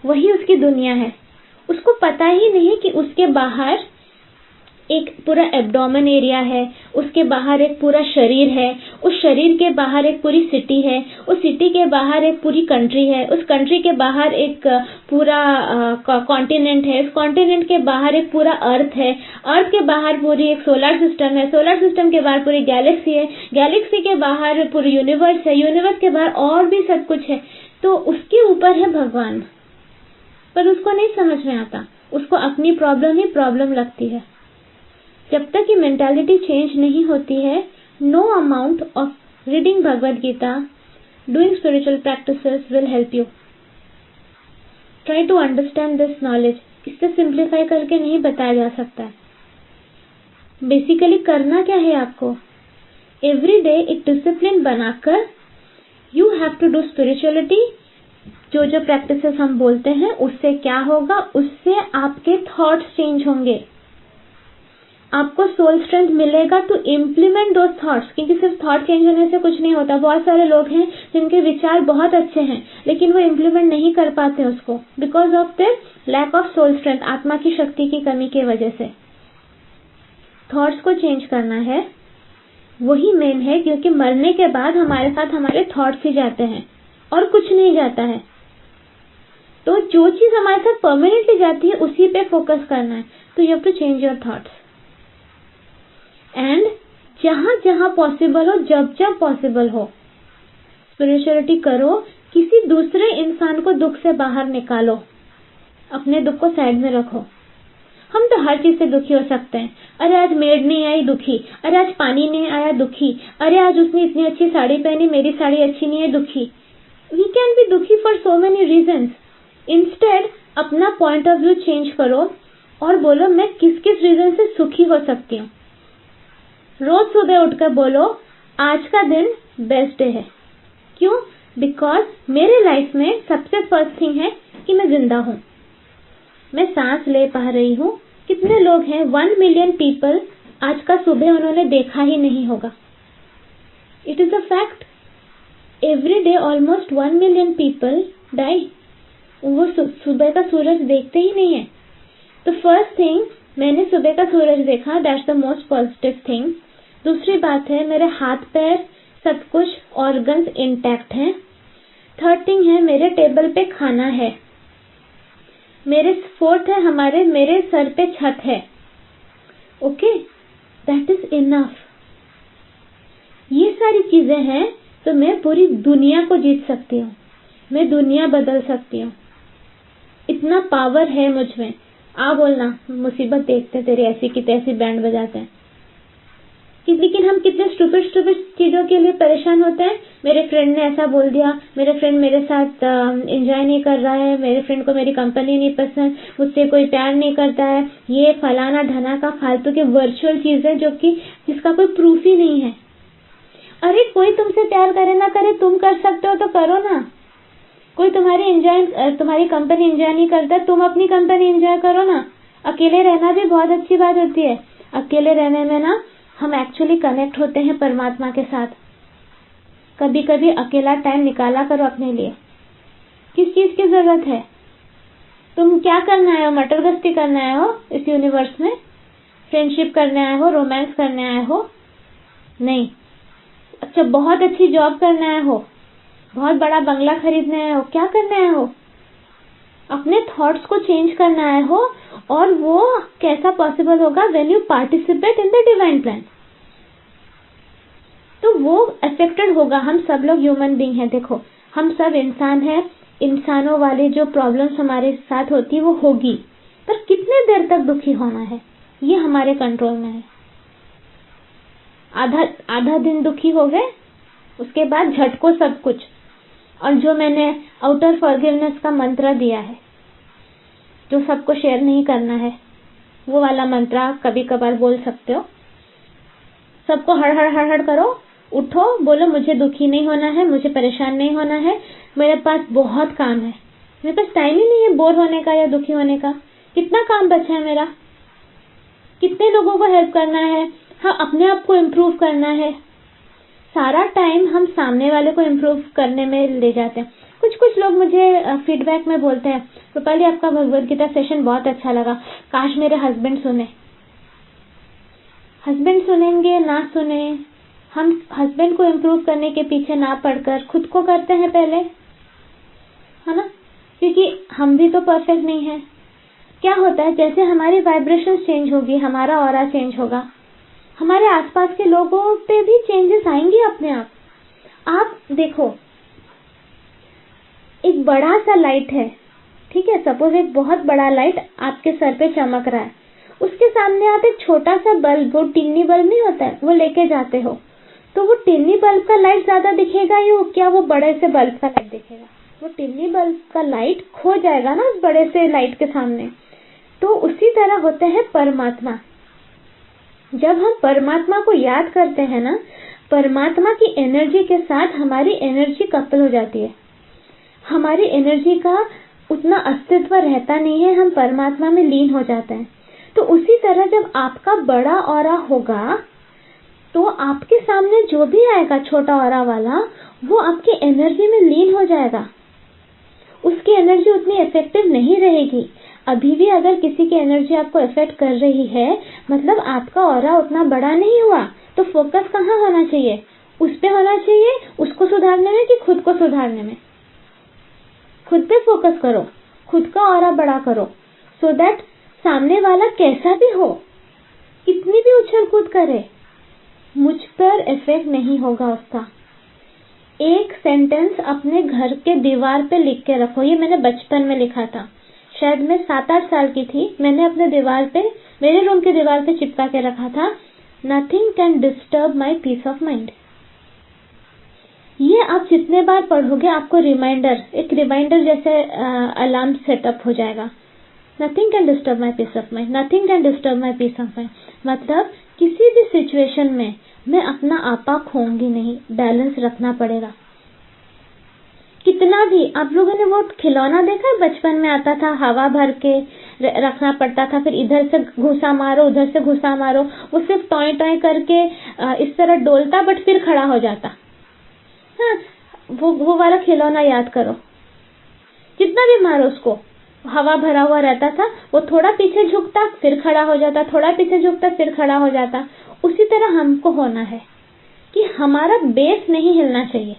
वही उसकी दुनिया है. उसको पता ही नहीं कि उसके बाहर एक पूरा एब्डोमेन एरिया है, उसके बाहर एक पूरा शरीर है, उस शरीर के बाहर एक पूरी सिटी है, उस सिटी के बाहर एक पूरी कंट्री है, उस कंट्री के बाहर एक पूरा कॉन्टिनेंट है, उस कॉन्टिनेंट के बाहर एक पूरा अर्थ है, अर्थ के बाहर पूरी एक सोलर सिस्टम है, सोलर सिस्टम के बाहर पूरी गैलेक्सी है, गैलेक्सी के बाहर पूरी यूनिवर्स है, यूनिवर्स के बाहर और भी सब कुछ है. तो उसके ऊपर है भगवान. पर उसको नहीं समझ में आता, उसको अपनी प्रॉब्लम ही प्रॉब्लम लगती है. जब तक ये मेंटालिटी चेंज नहीं होती है, no amount of reading Bhagavad Gita, doing spiritual practices will help you. Try to understand this knowledge. इससे सिंप्लीफाई करके नहीं बताया जा सकता है. बेसिकली करना क्या है आपको? एवरी डे एक डिसिप्लिन बनाकर you have to do spirituality. जो जो प्रैक्टिसेस हम बोलते हैं उससे क्या होगा? उससे आपके थॉट्स चेंज होंगे. आपको सोल स्ट्रेंथ मिलेगा टू इम्प्लीमेंट दोज थॉट्स. क्योंकि सिर्फ थॉट चेंज होने से कुछ नहीं होता. बहुत सारे लोग हैं जिनके विचार बहुत अच्छे हैं लेकिन वो इम्प्लीमेंट नहीं कर पाते उसको because of the lack of soul strength. आत्मा की शक्ति की कमी की वजह से. थॉट्स को चेंज करना है, वही मेन है. क्योंकि मरने के बाद हमारे साथ हमारे थॉट्स ही जाते हैं और कुछ नहीं जाता है. तो जो चीज हमारे साथ परमानेंटली जाती है उसी पे फोकस करना है. तो you have to change your thoughts. And जहां जहां पॉसिबल हो, जब जब पॉसिबल हो, स्पिरिचुअलिटी करो. किसी दूसरे इंसान को दुख से बाहर निकालो. अपने दुख को साइड में रखो. हम तो हर चीज से दुखी हो सकते हैं. अरे आज मेड नहीं आई, दुखी. अरे आज पानी नहीं आया, दुखी. अरे आज उसने इतनी अच्छी साड़ी पहनी, मेरी साड़ी अच्छी नहीं है, दुखी. वी कैन बी दुखी for so many reasons. Instead अपना पॉइंट ऑफ व्यू चेंज करो और बोलो मैं किस किस रीजन से सुखी हो सकती हूँ. रोज सुबह उठकर बोलो आज का दिन बेस्ट डे है. क्यों? बिकॉज मेरे लाइफ में सबसे फर्स्ट थिंग है कि मैं जिंदा हूँ, मैं सांस ले पा रही हूँ. कितने लोग हैं? 1 मिलियन पीपल आज का सुबह उन्होंने देखा ही नहीं होगा. It is a fact. Every day almost 1 million people die. वो सुबह का सूरज देखते ही नहीं है. तो फर्स्ट थिंग, मैंने सुबह का सूरज देखा, that's the most positive thing. दूसरी बात है मेरे हाथ पैर सब कुछ ऑर्गन्स इंटैक्ट हैं. थर्ड थिंग है मेरे टेबल पे खाना है. फोर्थ है मेरे सर पे छत है. Okay, that is enough. ये सारी चीजें हैं तो मैं पूरी दुनिया को जीत सकती हूँ. मैं दुनिया बदल सकती हूँ. इतना पावर है मुझ में. आ बोलना मुसीबत देखते तेरी ऐसी की तैसी बैंड बजाते हैं. लेकिन हम कितने स्टूपिड चीजों के लिए परेशान होते हैं. मेरे फ्रेंड ने ऐसा बोल दिया, मेरे फ्रेंड मेरे साथ एंजॉय नहीं कर रहा है, मेरे फ्रेंड को मेरी कंपनी नहीं पसंद, मुझसे कोई प्यार नहीं करता है. ये फलाना ढना का फालतू के वर्चुअल चीजें जो कि जिसका कोई प्रूफ ही नहीं है. अरे कोई तुमसे प्यार करे ना करे, तुम कर सकते हो तो करो ना. कोई तुम्हारी कंपनी एंजॉय नहीं करता, तुम अपनी कंपनी एंजॉय करो ना. अकेले रहना भी बहुत अच्छी बात होती है. अकेले रहने में ना हम एक्चुअली कनेक्ट होते हैं परमात्मा के साथ. कभी कभी अकेला टाइम निकाला करो अपने लिए. किस चीज की जरूरत है? तुम क्या करना आए हो? मटर गश्ती करना आए हो इस यूनिवर्स में? फ्रेंडशिप करने आए हो? रोमांस करने आए हो? नहीं. अच्छा, बहुत अच्छी जॉब करने आए हो? बहुत बड़ा बंगला खरीदने आए हो? क्या करने आए हो? अपने थॉट्स को चेंज करना आए हो. और वो कैसा पॉसिबल होगा? When you participate in the divine plan. तो वो अफेक्टेड होगा. हम सब लोग ह्यूमन बीइंग हैं. देखो हम सब इंसान हैं. इंसानों वाली जो प्रॉब्लम्स हमारे साथ होती है वो होगी, पर कितने देर तक दुखी होना है ये हमारे कंट्रोल में है. आधा दिन दुखी हो गए, उसके बाद झटको सब कुछ. और जो मैंने आउटर फॉरगिवनेस का मंत्र दिया है, जो सबको शेयर नहीं करना है, वो वाला मंत्र कभी कभार बोल सकते हो. सबको हड़ करो. उठो, बोलो मुझे दुखी नहीं होना है, मुझे परेशान नहीं होना है, मेरे पास बहुत काम है, मेरे पास टाइम ही नहीं है बोर होने का या दुखी होने का. कितना काम बचा है मेरा, कितने लोगों को हेल्प करना है. हाँ, अपने आप को इम्प्रूव करना है. सारा टाइम हम सामने वाले को इम्प्रूव करने में ले जाते हैं. कुछ लोग मुझे फीडबैक में बोलते हैं, रूपाली आपका भगवद गीता सेशन बहुत अच्छा लगा, काश मेरे हस्बैंड सुने. हस्बैंड सुनेंगे ना सुने, हम हस्बैंड को इम्प्रूव करने के पीछे ना पड़कर खुद को करते हैं पहले, है ना. क्योंकि हम भी तो परफेक्ट नहीं है. क्या होता है, जैसे हमारी वाइब्रेशन चेंज होगी, हमारा ऑरा चेंज होगा, हमारे आसपास के लोगों पे भी चेंजेस आएंगे अपने आप. आप देखो, एक बड़ा सा लाइट है, ठीक है, सपोज एक बहुत बड़ा लाइट आपके सर पे चमक रहा है, उसके सामने आप एक छोटा सा बल्ब, वो टिन्नी बल्ब नहीं होता है, वो लेके जाते हो, तो वो टिन्नी बल्ब का लाइट ज्यादा दिखेगा या क्या वो बड़े से बल्ब का लाइट दिखेगा? वो टिन्नी बल्ब का लाइट खो जाएगा ना उस बड़े से लाइट के सामने। तो उसी तरह होते हैं परमात्मा। जब हम परमात्मा को याद करते हैं ना, परमात्मा की एनर्जी के साथ हमारी एनर्जी कपल हो जाती है। हमारी एनर्जी का उतना अस्तित्व रहता नहीं है, हम परमात्मा में लीन हो जाते हैं। तो उसी तरह जब आपका बड़ा ऑरा होगा तो आपके सामने जो भी आएगा छोटा ऑरा वाला, वो आपकी एनर्जी में लीन हो जाएगा। उसकी एनर्जी उतनी इफेक्टिव नहीं रहेगी। अभी भी अगर किसी की एनर्जी आपको इफेक्ट कर रही है, मतलब आपका ऑरा उतना बड़ा नहीं हुआ, तो फोकस कहाँ होना चाहिए? उस पे होना चाहिए, उसको सुधारने में कि खुद को सुधारने में? खुद पे फोकस करो, खुद का ऑरा बड़ा करो, सो दैट सामने वाला कैसा भी हो, कितनी भी उछल कूद करे, मुझ पर इफेक्ट नहीं होगा उसका। एक सेंटेंस अपने घर के दीवार पे लिख के रखो। ये मैंने बचपन में लिखा था, शायद मैं 7-8 साल की थी। मैंने अपने दीवार पे, मेरे रूम के दीवार पे चिपका के रखा था, nothing can disturb my peace of mind. ये आप जितने बार पढ़ोगे आपको रिमाइंडर, एक रिमाइंडर जैसे अलार्म सेटअप हो जाएगा। Nothing can disturb my peace of mind, nothing can disturb my peace of mind. मतलब किसी भी सिचुएशन में मैं अपना आपा खोऊंगी नहीं, बैलेंस रखना पड़ेगा। कितना भी, आप लोगों ने वो खिलौना देखा है बचपन में आता था, हवा भर के रखना पड़ता था, फिर इधर से घुसा मारो उधर से घुसा मारो, वो सिर्फ टॉय टॉय करके इस तरह डोलता बट फिर खड़ा हो जाता। हाँ, वो वाला खिलौना याद करो। जितना भी मारो उसको, हवा भरा हुआ रहता था, वो थोड़ा पीछे झुकता फिर खड़ा हो जाता, थोड़ा पीछे झुकता फिर खड़ा हो जाता। उसी तरह हमको होना है कि हमारा बेस नहीं हिलना चाहिए।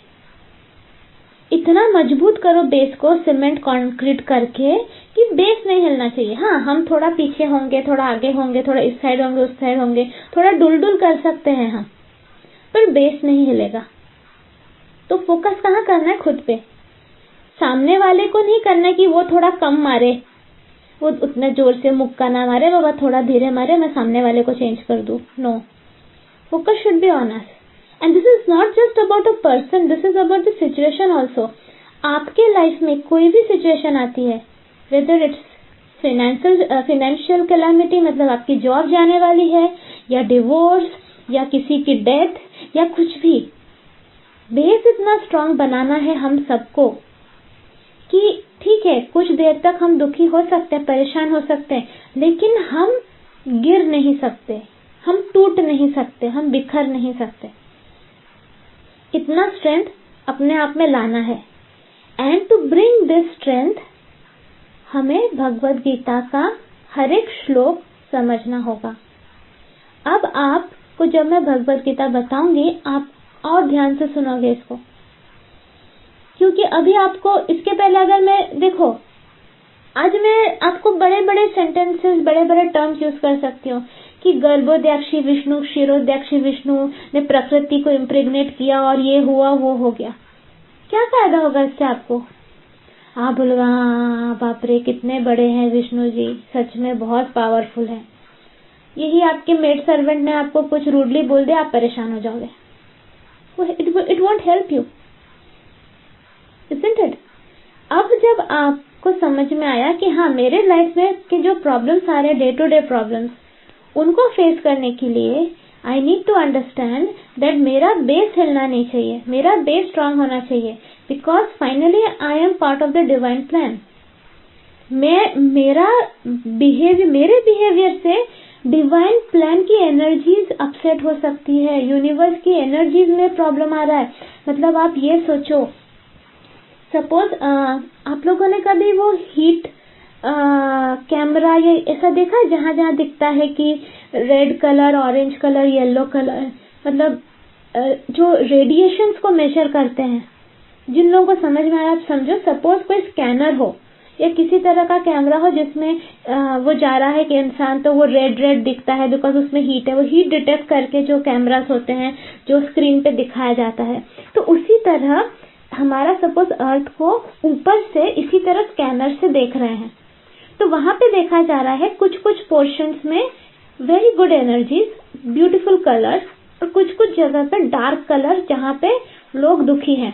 इतना मजबूत करो बेस को सीमेंट कंक्रीट करके कि बेस नहीं हिलना चाहिए। हाँ, हम थोड़ा पीछे होंगे, थोड़ा आगे होंगे, थोड़ा इस साइड होंगे, उस साइड होंगे, थोड़ा डुल कर सकते हैं हम, पर बेस नहीं हिलेगा। तो फोकस कहाँ करना है? खुद पे। सामने वाले को नहीं करना कि वो थोड़ा कम मारे, वो उतना जोर से मुक्का ना मारे, बाबा थोड़ा धीरे मारे, मैं सामने वाले को चेंज कर दूं। No, focus should be on us. And this is not just about a person, this is about the situation also. आपके लाइफ में कोई भी सिचुएशन आती है, वेदर इट्स फाइनेंशियल कैलामिटी, मतलब आपकी जॉब जाने वाली है, या डिवोर्स, या किसी की डेथ, या कुछ भी, बेस इतना स्ट्रांग बनाना है हम सबको कि ठीक है, कुछ देर तक हम दुखी हो सकते हैं, परेशान हो सकते हैं, लेकिन हम गिर नहीं सकते, हम टूट नहीं सकते, हम बिखर नहीं सकते। इतना स्ट्रेंथ अपने आप में लाना है। And to bring this strength, हमें भगवद गीता का हर एक श्लोक समझना होगा। अब आपको जब मैं भगवद गीता बताऊंगी, आप और ध्यान से सुनोगे इसको, क्योंकि अभी आपको, इसके पहले अगर मैं देखो, आज मैं आपको बड़े बड़े सेंटेंसेस, बड़े बड़े टर्म्स यूज कर सकती हूँ कि गर्भोदयाक्षी विष्णु, क्षीरोदयाक्षी विष्णु ने प्रकृति को इम्प्रेग्नेट किया और ये हुआ वो हो गया। क्या फायदा होगा इससे आपको? आप बोलोगे हाँ बाप रे कितने बड़े हैं विष्णु जी, सच में बहुत पावरफुल है। यही आपके मेड सर्वेंट ने आपको कुछ रूडली बोल दिया, आप परेशान हो जाओगे। It won't help you, isn't it? अब जब आपको समझ में आया कि हाँ, मेरे लाइफ में के जो प्रॉब्लम्स आ रहे, डे टू डे प्रॉब्लम्स, उनको फेस करने के लिए I need to understand that मेरा बेस हिलना नहीं चाहिए, मेरा बेस स्ट्रांग होना चाहिए, because finally I am part of the divine plan. मेरे बिहेवियर से डिवाइन प्लान की एनर्जीज अपसेट हो सकती है, यूनिवर्स की एनर्जीज में प्रॉब्लम आ रहा है। मतलब आप ये सोचो, सपोज आप लोगों ने कभी वो हीट कैमरा या ऐसा देखा जहाँ जहाँ दिखता है कि red colour, orange colour, yellow colour, मतलब जो रेडिएशंस को मेजर करते हैं। जिन लोगों को समझ में आया आप समझो। सपोज कोई स्कैनर हो या किसी तरह का कैमरा हो जिसमें वो जा रहा है कि इंसान, तो वो रेड दिखता है बिकॉज उसमें हीट है। वो हीट डिटेक्ट करके जो कैमरास होते हैं जो स्क्रीन पे दिखाया जाता है, तो उसी तरह हमारा सपोज अर्थ को ऊपर से इसी तरह स्कैनर से देख रहे हैं, तो वहां पे देखा जा रहा है कुछ पोर्शंस में very good energies, beautiful colours, और कुछ कुछ जगह पे डार्क कलर जहाँ पे लोग दुखी हैं।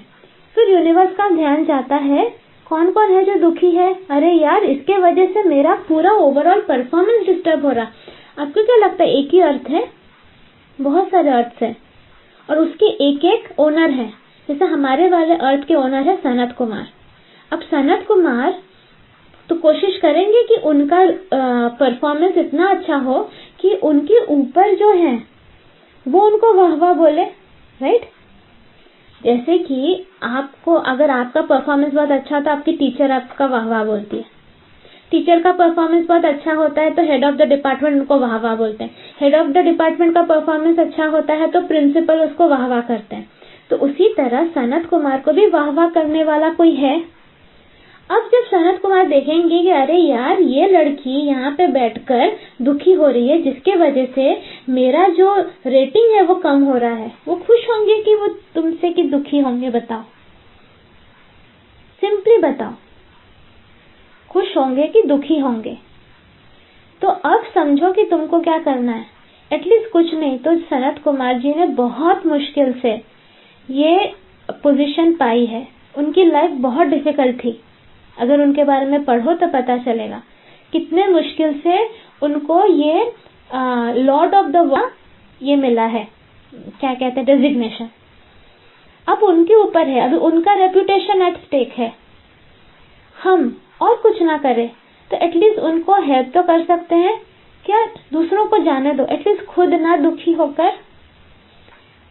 फिर यूनिवर्स का ध्यान जाता है कौन कौन है जो दुखी है। अरे यार, इसके वजह से मेरा पूरा ओवरऑल परफॉर्मेंस डिस्टर्ब हो रहा। आपको क्या लगता है एक ही अर्थ है? बहुत सारे अर्थ है और उसके एक एक ओनर है। जैसे हमारे वाले अर्थ के ओनर है सनत कुमार। अब सनत कुमार तो कोशिश करेंगे कि उनका परफॉर्मेंस इतना अच्छा हो कि उनके ऊपर जो है वो उनको वाह वाह बोले, राइट? जैसे कि आपको अगर आपका परफॉर्मेंस बहुत अच्छा होता है, आपकी टीचर आपका वाह वाह बोलती है। टीचर का परफॉर्मेंस बहुत अच्छा होता है तो हेड ऑफ द डिपार्टमेंट उनको वाह वाह बोलते हैं। हेड ऑफ द डिपार्टमेंट का परफॉर्मेंस अच्छा होता है तो प्रिंसिपल उसको वाह वाह करते हैं। तो उसी तरह सनत कुमार को भी वाह वाह करने वाला कोई है। अब जब सनत कुमार देखेंगे कि अरे यार, ये लड़की यहाँ पे बैठकर दुखी हो रही है जिसके वजह से मेरा जो रेटिंग है वो कम हो रहा है, वो खुश होंगे कि वो तुमसे कि दुखी होंगे? बताओ, सिंपली बताओ, खुश होंगे कि दुखी होंगे? तो अब समझो कि तुमको क्या करना है। एटलीस्ट कुछ नहीं तो सनत कुमार जी ने बहुत मुश्किल से ये पोजीशन पाई है। उनकी लाइफ बहुत डिफिकल्ट थी। अगर उनके बारे में पढ़ो तो पता चलेगा कितने मुश्किल से उनको ये लॉर्ड ऑफ द वर्ल्ड ये मिला है, क्या कहते हैं, डेजिग्नेशन। अब उनके ऊपर है, अभी उनका रेपुटेशन एट स्टेक है। हम और कुछ ना करें तो एटलीस्ट उनको हेल्प तो कर सकते हैं क्या? दूसरों को जाने दो, एटलीस्ट खुद ना दुखी होकर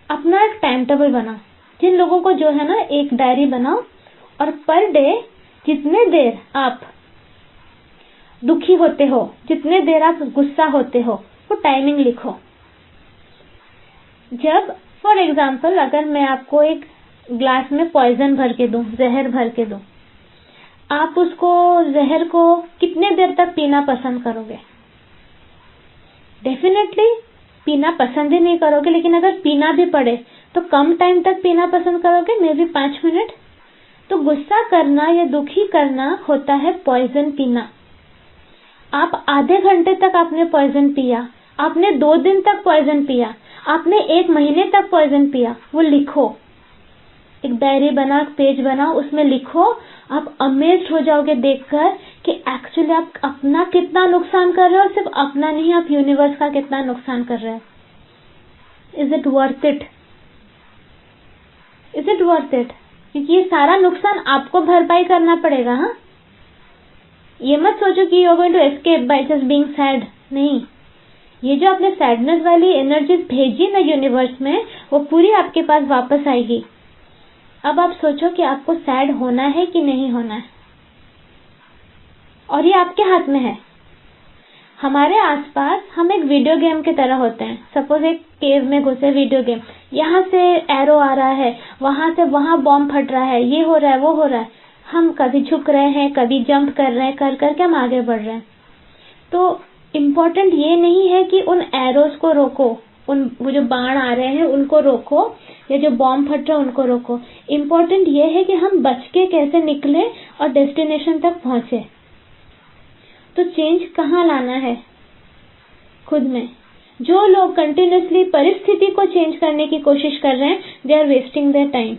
अपना एक टाइम टेबल बनाओ। जिन लोगों को जो है ना, एक डायरी बनाओ और पर डे जितने देर आप दुखी होते हो, जितने देर आप गुस्सा होते हो, वो टाइमिंग लिखो। जब फॉर एग्जाम्पल अगर मैं आपको एक ग्लास में पॉइजन भर के दूं, जहर भर के दूं, आप उसको जहर को कितने देर तक पीना पसंद करोगे? डेफिनेटली पीना पसंद ही नहीं करोगे, लेकिन अगर पीना भी पड़े तो कम टाइम तक पीना पसंद करोगे, मे बी 5 मिनट। तो गुस्सा करना या दुखी करना होता है पॉइजन पीना। आप आधे घंटे तक आपने पॉइजन पिया, आपने 2 दिन तक पॉइजन पिया, आपने 1 महीने तक पॉइजन पिया, वो लिखो। एक डायरी बनाओ, एक पेज बनाओ, उसमें लिखो। आप अमेज्ड हो जाओगे देखकर कि एक्चुअली आप अपना कितना नुकसान कर रहे हो। सिर्फ अपना नहीं, आप यूनिवर्स का कितना नुकसान कर रहे हो। Is it worth it? Is it worth it? क्योंकि ये सारा नुकसान आपको भरपाई करना पड़ेगा। हाँ, ये मत सोचो कि you are going to escape by just being sad. नहीं, ये जो आपने सैडनेस वाली एनर्जी भेजी ना यूनिवर्स में, वो पूरी आपके पास वापस आएगी। अब आप सोचो कि आपको सैड होना है कि नहीं होना है, और ये आपके हाथ में है। हमारे आसपास हम एक वीडियो गेम की तरह होते हैं। सपोज एक केव में घुसे, वीडियो गेम, यहाँ से एरो आ रहा है, वहां से वहां बॉम्ब फट रहा है, ये हो रहा है, वो हो रहा है। हम कभी झुक रहे हैं, कभी जंप कर रहे हैं, कर करके हम आगे बढ़ रहे हैं। तो इम्पोर्टेंट ये नहीं है कि उन एरोस को रोको, वो जो बाण आ रहे हैं उनको रोको, या जो बॉम्ब फट रहे हैं उनको रोको। इम्पोर्टेंट ये है कि हम बच के कैसे निकले और डेस्टिनेशन तक पहुंचे। तो चेंज कहाँ लाना है? खुद में। जो लोग कंटिन्यूअसली परिस्थिति को चेंज करने की कोशिश कर रहे हैं, they are wasting their time.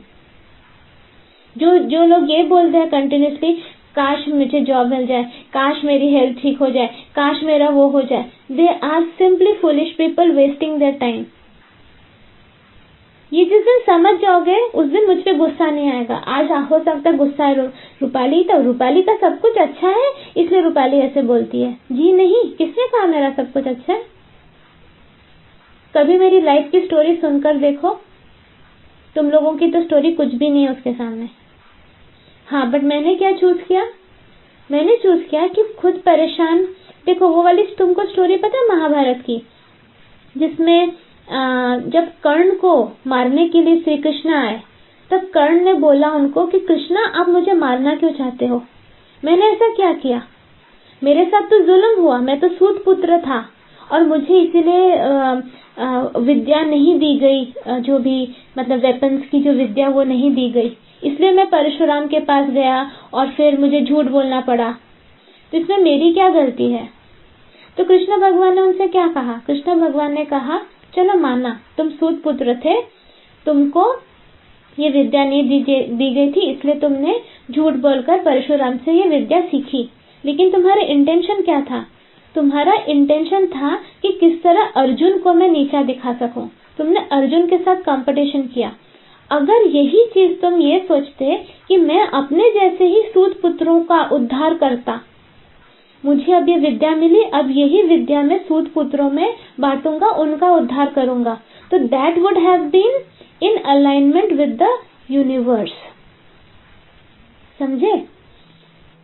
जो लोग ये बोलते हैं कंटिन्यूअसली, काश मुझे जॉब मिल जाए, काश मेरी हेल्थ ठीक हो जाए, काश मेरा वो हो जाए, they are simply foolish people wasting their time. ये जिस दिन समझ जाओगे उस दिन मुझ पे गुस्सा नहीं आएगा। आज हो सकता है गुस्सा है रूपाली, तो रूपाली का सब कुछ अच्छा है इसलिए रूपाली ऐसे बोलती है। जी नहीं, किसने कहा मेरा सब कुछ अच्छा है? कभी मेरी लाइफ की स्टोरी सुनकर देखो, तुम लोगों की तो स्टोरी कुछ भी नहीं है उसके सामने। हाँ, बट मैंने क्या चूज किया? मैंने चूज किया कि खुद परेशान। देखो वो वाली तुमको स्टोरी पता है महाभारत की, जिसमें जब कर्ण को मारने के लिए श्री कृष्ण आए, तब कर्ण ने बोला उनको कि कृष्णा आप मुझे मारना क्यों चाहते हो? मैंने ऐसा क्या किया? मेरे साथ तो जुल्म हुआ, मैं तो सूत पुत्र था और मुझे इसीलिए विद्या नहीं दी गई, जो भी मतलब वेपन्स की जो विद्या वो नहीं दी गई, इसलिए मैं परशुराम के पास गया और फिर मुझे झूठ बोलना पड़ा। तो इसमें मेरी क्या गलती है? तो कृष्ण भगवान ने उनसे क्या कहा? कृष्ण भगवान ने कहा चलो माना तुम सूत पुत्र थे, तुमको ये विद्या नहीं दी गई थी, इसलिए तुमने झूठ बोलकर परशुराम से ये विद्या सीखी। लेकिन तुम्हारा इंटेंशन क्या था? तुम्हारा इंटेंशन था कि किस तरह अर्जुन को मैं नीचा दिखा सकूं। तुमने अर्जुन के साथ कंपटीशन किया। अगर यही चीज तुम ये सोचते कि मैं अपने जैसे ही सूत पुत्रों का उद्धार करता, मुझे अब ये विद्या मिली, अब यही विद्या मैं सूत पुत्रों में बांटूंगा, उनका उद्धार करूंगा, तो that would have been in alignment with the universe. समझे?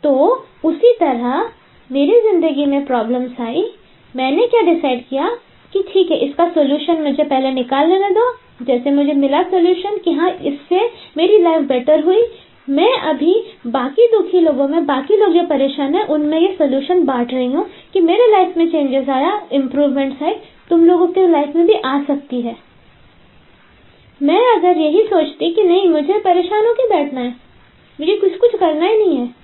तो उसी तरह मेरी जिंदगी में प्रॉब्लम्स आई, मैंने क्या डिसाइड किया कि ठीक है, इसका सॉल्यूशन मुझे पहले निकाल लेने दो। जैसे मुझे मिला सॉल्यूशन कि हाँ, इससे मेरी लाइफ बेटर हुई, मैं अभी बाकी दुखी लोगों में, बाकी लोग जो परेशान है उनमें ये सॉल्यूशन बांट रही हूँ कि मेरे लाइफ में चेंजेस आया, इम्प्रूवमेंट्स आए, तुम लोगों के लाइफ में भी आ सकती है। मैं अगर यही सोचती कि नहीं, मुझे परेशान होकर बैठना है, मुझे कुछ करना ही नहीं है,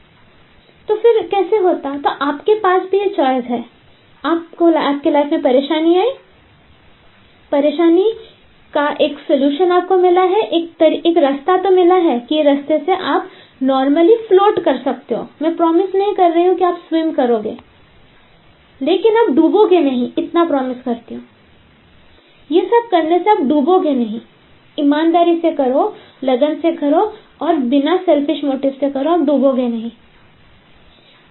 तो फिर कैसे होता? तो आपके पास भी ये चॉइस है। आपको आपके लाइफ में परेशानी आई, परेशानी का एक सोल्यूशन आपको मिला है, एक रास्ता तो मिला है कि ये रास्ते से आप नॉर्मली फ्लोट कर सकते हो। मैं प्रॉमिस नहीं कर रही हूँ कि आप स्विम करोगे, लेकिन आप डूबोगे नहीं, इतना प्रॉमिस करती हूँ। ये सब करने से आप डूबोगे नहीं। ईमानदारी से करो, लगन से करो और बिना सेल्फिश मोटिव से करो, आप डूबोगे नहीं।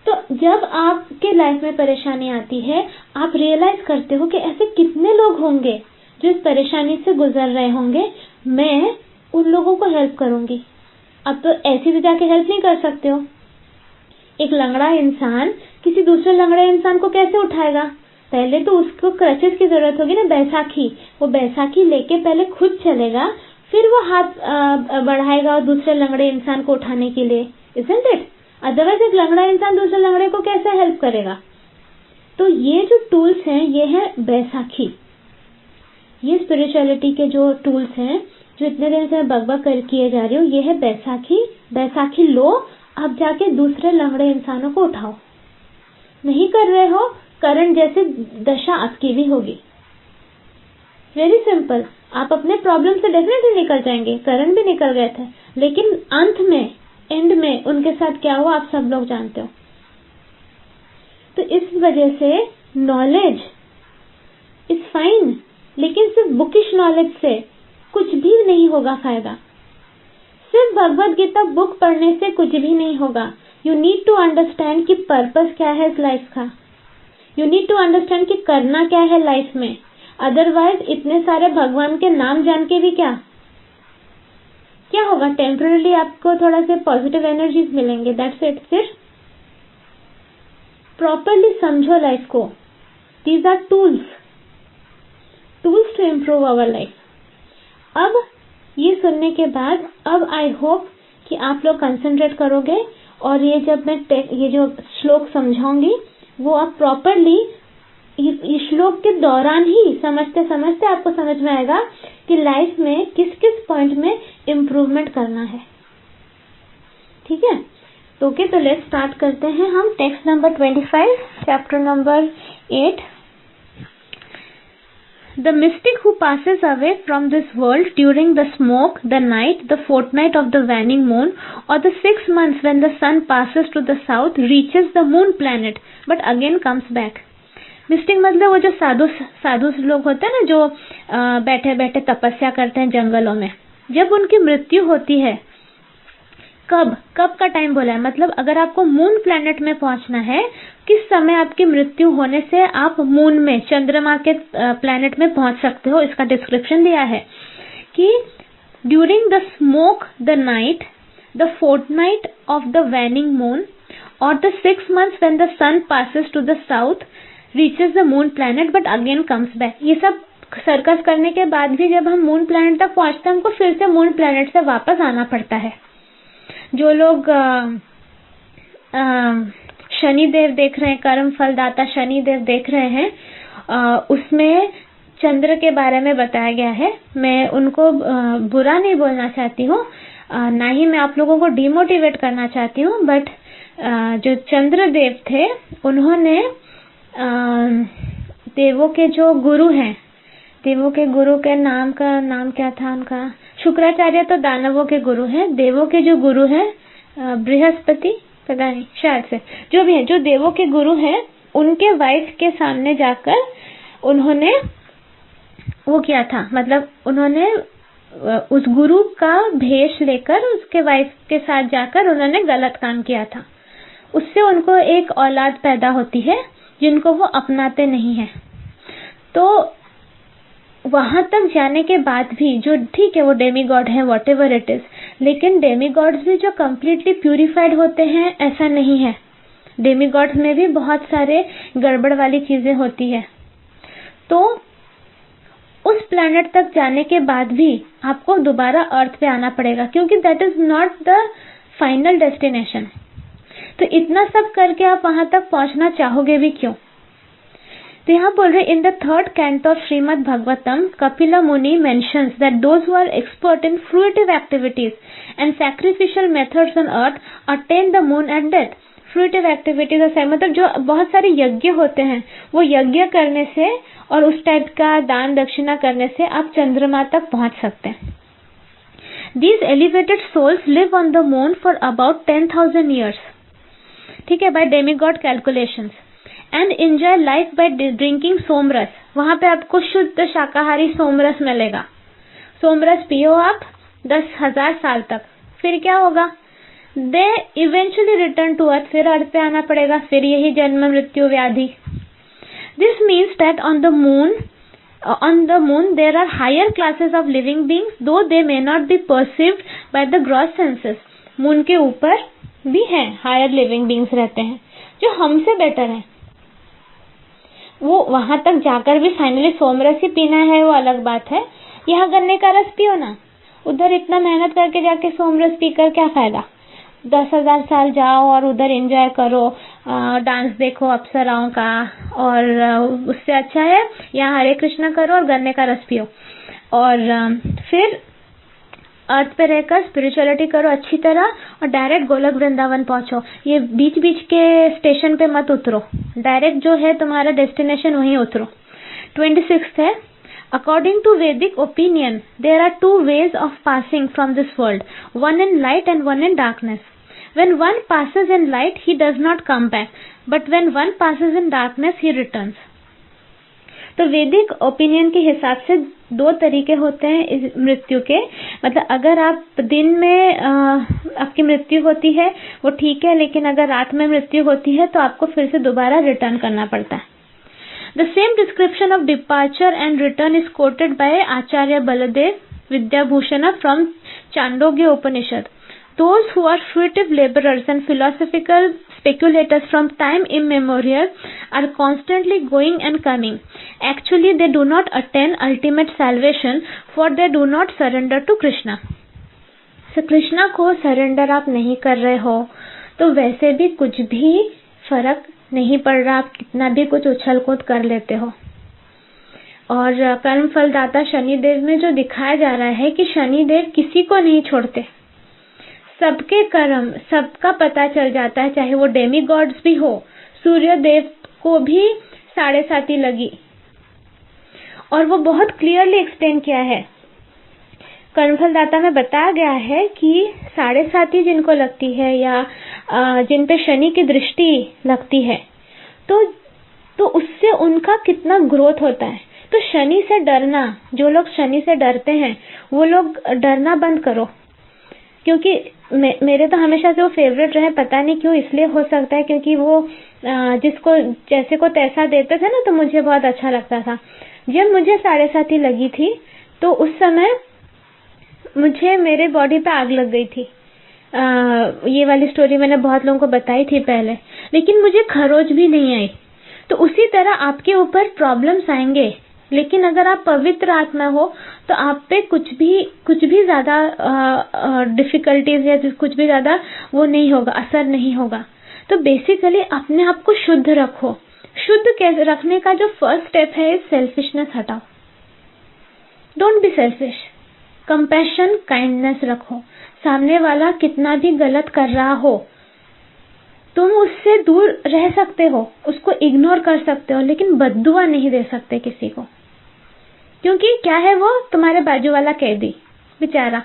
तो जब आपके लाइफ में परेशानी आती है, आप रियलाइज करते हो कि ऐसे कितने लोग होंगे जो इस परेशानी से गुजर रहे होंगे, मैं उन लोगों को हेल्प करूंगी। अब तो ऐसी भी जाके हेल्प नहीं कर सकते हो। एक लंगड़ा इंसान किसी दूसरे लंगड़े इंसान को कैसे उठाएगा? पहले तो उसको क्रचेस की जरूरत होगी ना, बैसाखी। वो बैसाखी लेके पहले खुद चलेगा, फिर वो हाथ बढ़ाएगा और दूसरे लंगड़े इंसान को उठाने के लिए, isn't it? अदरवाइज एक लंगड़ा इंसान दूसरे लंगड़े को कैसे हेल्प करेगा? तो ये जो टूल्स हैं, ये है बैसाखी। ये स्पिरिचुअलिटी के जो टूल्स हैं, जो इतने दिन से बकबक कर किए जा रही हूँ, ये है बैसाखी। बैसाखी लो, अब जाके दूसरे लंगड़े इंसानों को उठाओ। नहीं कर रहे हो, करण जैसे दशा आपकी भी होगी। Very simple. आप अपने प्रॉब्लम से डेफिनेटली निकल जाएंगे, करण भी निकल गए थे, लेकिन अंत में, एंड में उनके साथ क्या हुआ आप सब लोग जानते हो। तो इस वजह से नॉलेज इज फाइन, लेकिन सिर्फ बुकिश नॉलेज से कुछ भी नहीं होगा फायदा। सिर्फ भगवत गीता बुक पढ़ने से कुछ भी नहीं होगा। यू नीड टू अंडरस्टैंड कि पर्पस क्या है इस लाइफ का। यू नीड टू अंडरस्टैंड कि करना क्या है लाइफ में। अदरवाइज इतने सारे भगवान के नाम जान के भी क्या होगा? टेम्पररी आपको थोड़ा से पॉजिटिव एनर्जीज मिलेंगे, दैट्स इट। फिर प्रॉपरली समझो लाइफ को। These are tools to improve our life. अब ये सुनने के बाद, अब आई होप कि आप लोग कंसंट्रेट करोगे और ये जब मैं ये जो श्लोक समझाऊंगी वो आप प्रॉपरली इस श्लोक के दौरान ही समझते समझते आपको समझ में आएगा कि लाइफ में किस किस पॉइंट में इम्प्रूवमेंट करना है। ठीक है? तो ओके, तो लेट्स स्टार्ट करते हैं हम text number 25, chapter number 8। The mystic who passes away from this world during the smoke, the night, the fortnight of the waning moon, or the 6 months when the sun passes to the south, reaches the moon planet, but again comes back. Mistake मतलब वो जो साधु लोग होते हैं ना, जो बैठे बैठे तपस्या करते हैं जंगलों में, जब उनकी मृत्यु होती है, कब का टाइम बोला है, मतलब अगर आपको मून प्लैनेट में पहुंचना है, किस समय आपकी मृत्यु होने से आप मून में, चंद्रमा के प्लैनेट में पहुंच सकते हो, इसका डिस्क्रिप्शन दिया है कि during the smoke, the night, the fortnight of the waning moon, और the 6 months when the sun passes to the south, reaches the moon planet but again comes back। ये सब सर्कस करने के बाद भी जब हम मून प्लैनेट तक पहुंचते हैं, हमको फिर से मून प्लैनेट से वापस आना पड़ता है। जो लोग शनिदेव देख रहे हैं, कर्म फलदाता शनिदेव देख रहे हैं, उसमें चंद्र के बारे में बताया गया है। मैं उनको बुरा नहीं बोलना चाहती हूँ, ना ही मैं आप लोगों को डिमोटिवेट करना चाहती हूँ, बट जो चंद्र देव थे, उन्होंने देवों के जो गुरु हैं, देवों के गुरु के नाम का नाम क्या था उनका? शुक्राचार्य तो दानवों के गुरु हैं। देवों के जो गुरु हैं बृहस्पति, पता नहीं, शायद से, जो भी है, जो देवों के गुरु हैं उनके वाइफ के सामने जाकर उन्होंने वो किया था, मतलब उन्होंने उस गुरु का भेष लेकर उसके वाइफ के साथ जाकर उन्होंने गलत काम किया था। उससे उनको एक औलाद पैदा होती है जिनको वो अपनाते नहीं है। तो वहां तक जाने के बाद भी, जो ठीक है वो डेमीगॉड है व्हाटएवर इट इज, लेकिन डेमीगॉड्स भी जो कंप्लीटली प्यूरिफाइड होते हैं ऐसा नहीं है। डेमीगॉड्स में भी बहुत सारे गड़बड़ वाली चीजें होती है। तो उस प्लैनेट तक जाने के बाद भी आपको दोबारा अर्थ पे आना पड़ेगा, क्योंकि that is not the final destination. तो इतना सब करके आप वहां तक पहुंचना चाहोगे भी क्यों? तो यहाँ बोल रहे in the third canto of Srimad Bhagavatam Kapila Muni mentions that those who are expert in fruitive activities and sacrificial methods on earth attain the moon at death. Fruitive activities मतलब जो बहुत सारे यज्ञ होते हैं, वो यज्ञ करने से और उस टाइप का दान दक्षिणा करने से आप चंद्रमा तक पहुंच सकते हैं। These elevated souls live on the moon for about 10,000 years, ठीक है, by demigod calculations, and enjoy life by drinking सोमरस। वहां पे आपको शुद्ध शाकाहारी सोमरस मिलेगा। सोमरस पियो आप 10,000 साल तक, फिर क्या होगा? They eventually return to earth, फिर अर्थ पे आना पड़ेगा, फिर यही जन्म मृत्यु व्याधि। This means that on the moon there are higher classes of living beings, though they may not be perceived by the gross senses. Moon के ऊपर भी हैं हायर लिविंग बींग्स रहते हैं जो हमसे बेटर हैं। वो वहां तक जाकर भी फाइनली सोमरस ही पीना है, वो अलग बात है। यहाँ गन्ने का रस पियो ना, उधर इतना मेहनत करके जाके सोमरस पीकर क्या फायदा? 10,000 साल जाओ और उधर एंजॉय करो, डांस देखो अप्सराओं का, और उससे अच्छा है यहाँ हरे कृष्णा करो और गन्ने का रस पियो, और फिर अर्थ पे रहकर स्पिरिचुअलिटी करो अच्छी तरह और डायरेक्ट गोलक वृंदावन पहुंचो। ये बीच बीच के स्टेशन पे मत उतरो, डायरेक्ट जो है तुम्हारा डेस्टिनेशन वहीं उतरो। 26 है, According to Vedic opinion, there are two ways of passing from this world, one in light and one in darkness. When one passes in light, he does not come back, but when one passes in darkness, he returns. तो वैदिक opinion के हिसाब से दो तरीके होते हैं इस मृत्यु के, मतलब अगर आप दिन में आपकी मृत्यु होती है वो ठीक है, लेकिन अगर रात में मृत्यु होती है तो आपको फिर से दोबारा रिटर्न करना पड़ता है। The same description of departure and return is quoted by Acharya Baladev Vidyabhushana from Chandogya Upanishad. Those who are fruitive laborers and philosophical speculators from time immemorial are constantly going and coming. Actually, they do not attain ultimate salvation, for they do not surrender to Krishna. So, Krishna को surrender आप नहीं कर रहे हो तो वैसे भी कुछ भी फर्क नहीं पड़ रहा, आप कितना भी कुछ उछल कूद कर लेते हो। और कर्म फलदाता शनिदेव में जो दिखाया जा रहा है कि शनिदेव किसी को नहीं छोड़ते, सबके कर्म सबका पता चल जाता है, चाहे वो डेमीगॉड्स भी हो। सूर्य देव को भी 7.5 लगी और वो बहुत क्लियरली एक्सप्लेन किया है। कर्मफलदाता में बताया गया है कि 7.5 जिनको लगती है या जिन पे शनि की दृष्टि लगती है तो उससे उनका कितना ग्रोथ होता है। तो शनि से डरना, जो लोग शनि से डरते हैं वो लोग डरना बंद करो, क्योंकि मेरे तो हमेशा से वो फेवरेट रहे, पता नहीं क्यों, इसलिए हो सकता है क्योंकि वो जिसको जैसे को तैसा देते थे ना, तो मुझे बहुत अच्छा लगता था। जब मुझे 7.5 लगी थी तो उस समय मुझे मेरे बॉडी पे आग लग गई थी। ये वाली स्टोरी मैंने बहुत लोगों को बताई थी पहले, लेकिन मुझे खरोच भी नहीं आई। तो उसी तरह आपके ऊपर प्रॉब्लम्स आएंगे, लेकिन अगर आप पवित्र आत्मा हो तो आप पे कुछ भी ज्यादा डिफिकल्टीज या कुछ भी ज्यादा वो नहीं होगा, असर नहीं होगा। तो बेसिकली अपने आप को शुद्ध रखो। शुद्ध कैसे रखने का जो फर्स्ट स्टेप है इज सेल्फिशनेस हटाओ। Don't be selfish. Compassion, kindness रखो। सामने वाला कितना भी गलत कर रहा हो तुम उससे दूर रह सकते हो, उसको इग्नोर कर सकते हो, लेकिन बद्दुआ नहीं दे सकते किसी को। क्योंकि क्या है, वो तुम्हारे बाजू वाला कैदी बेचारा,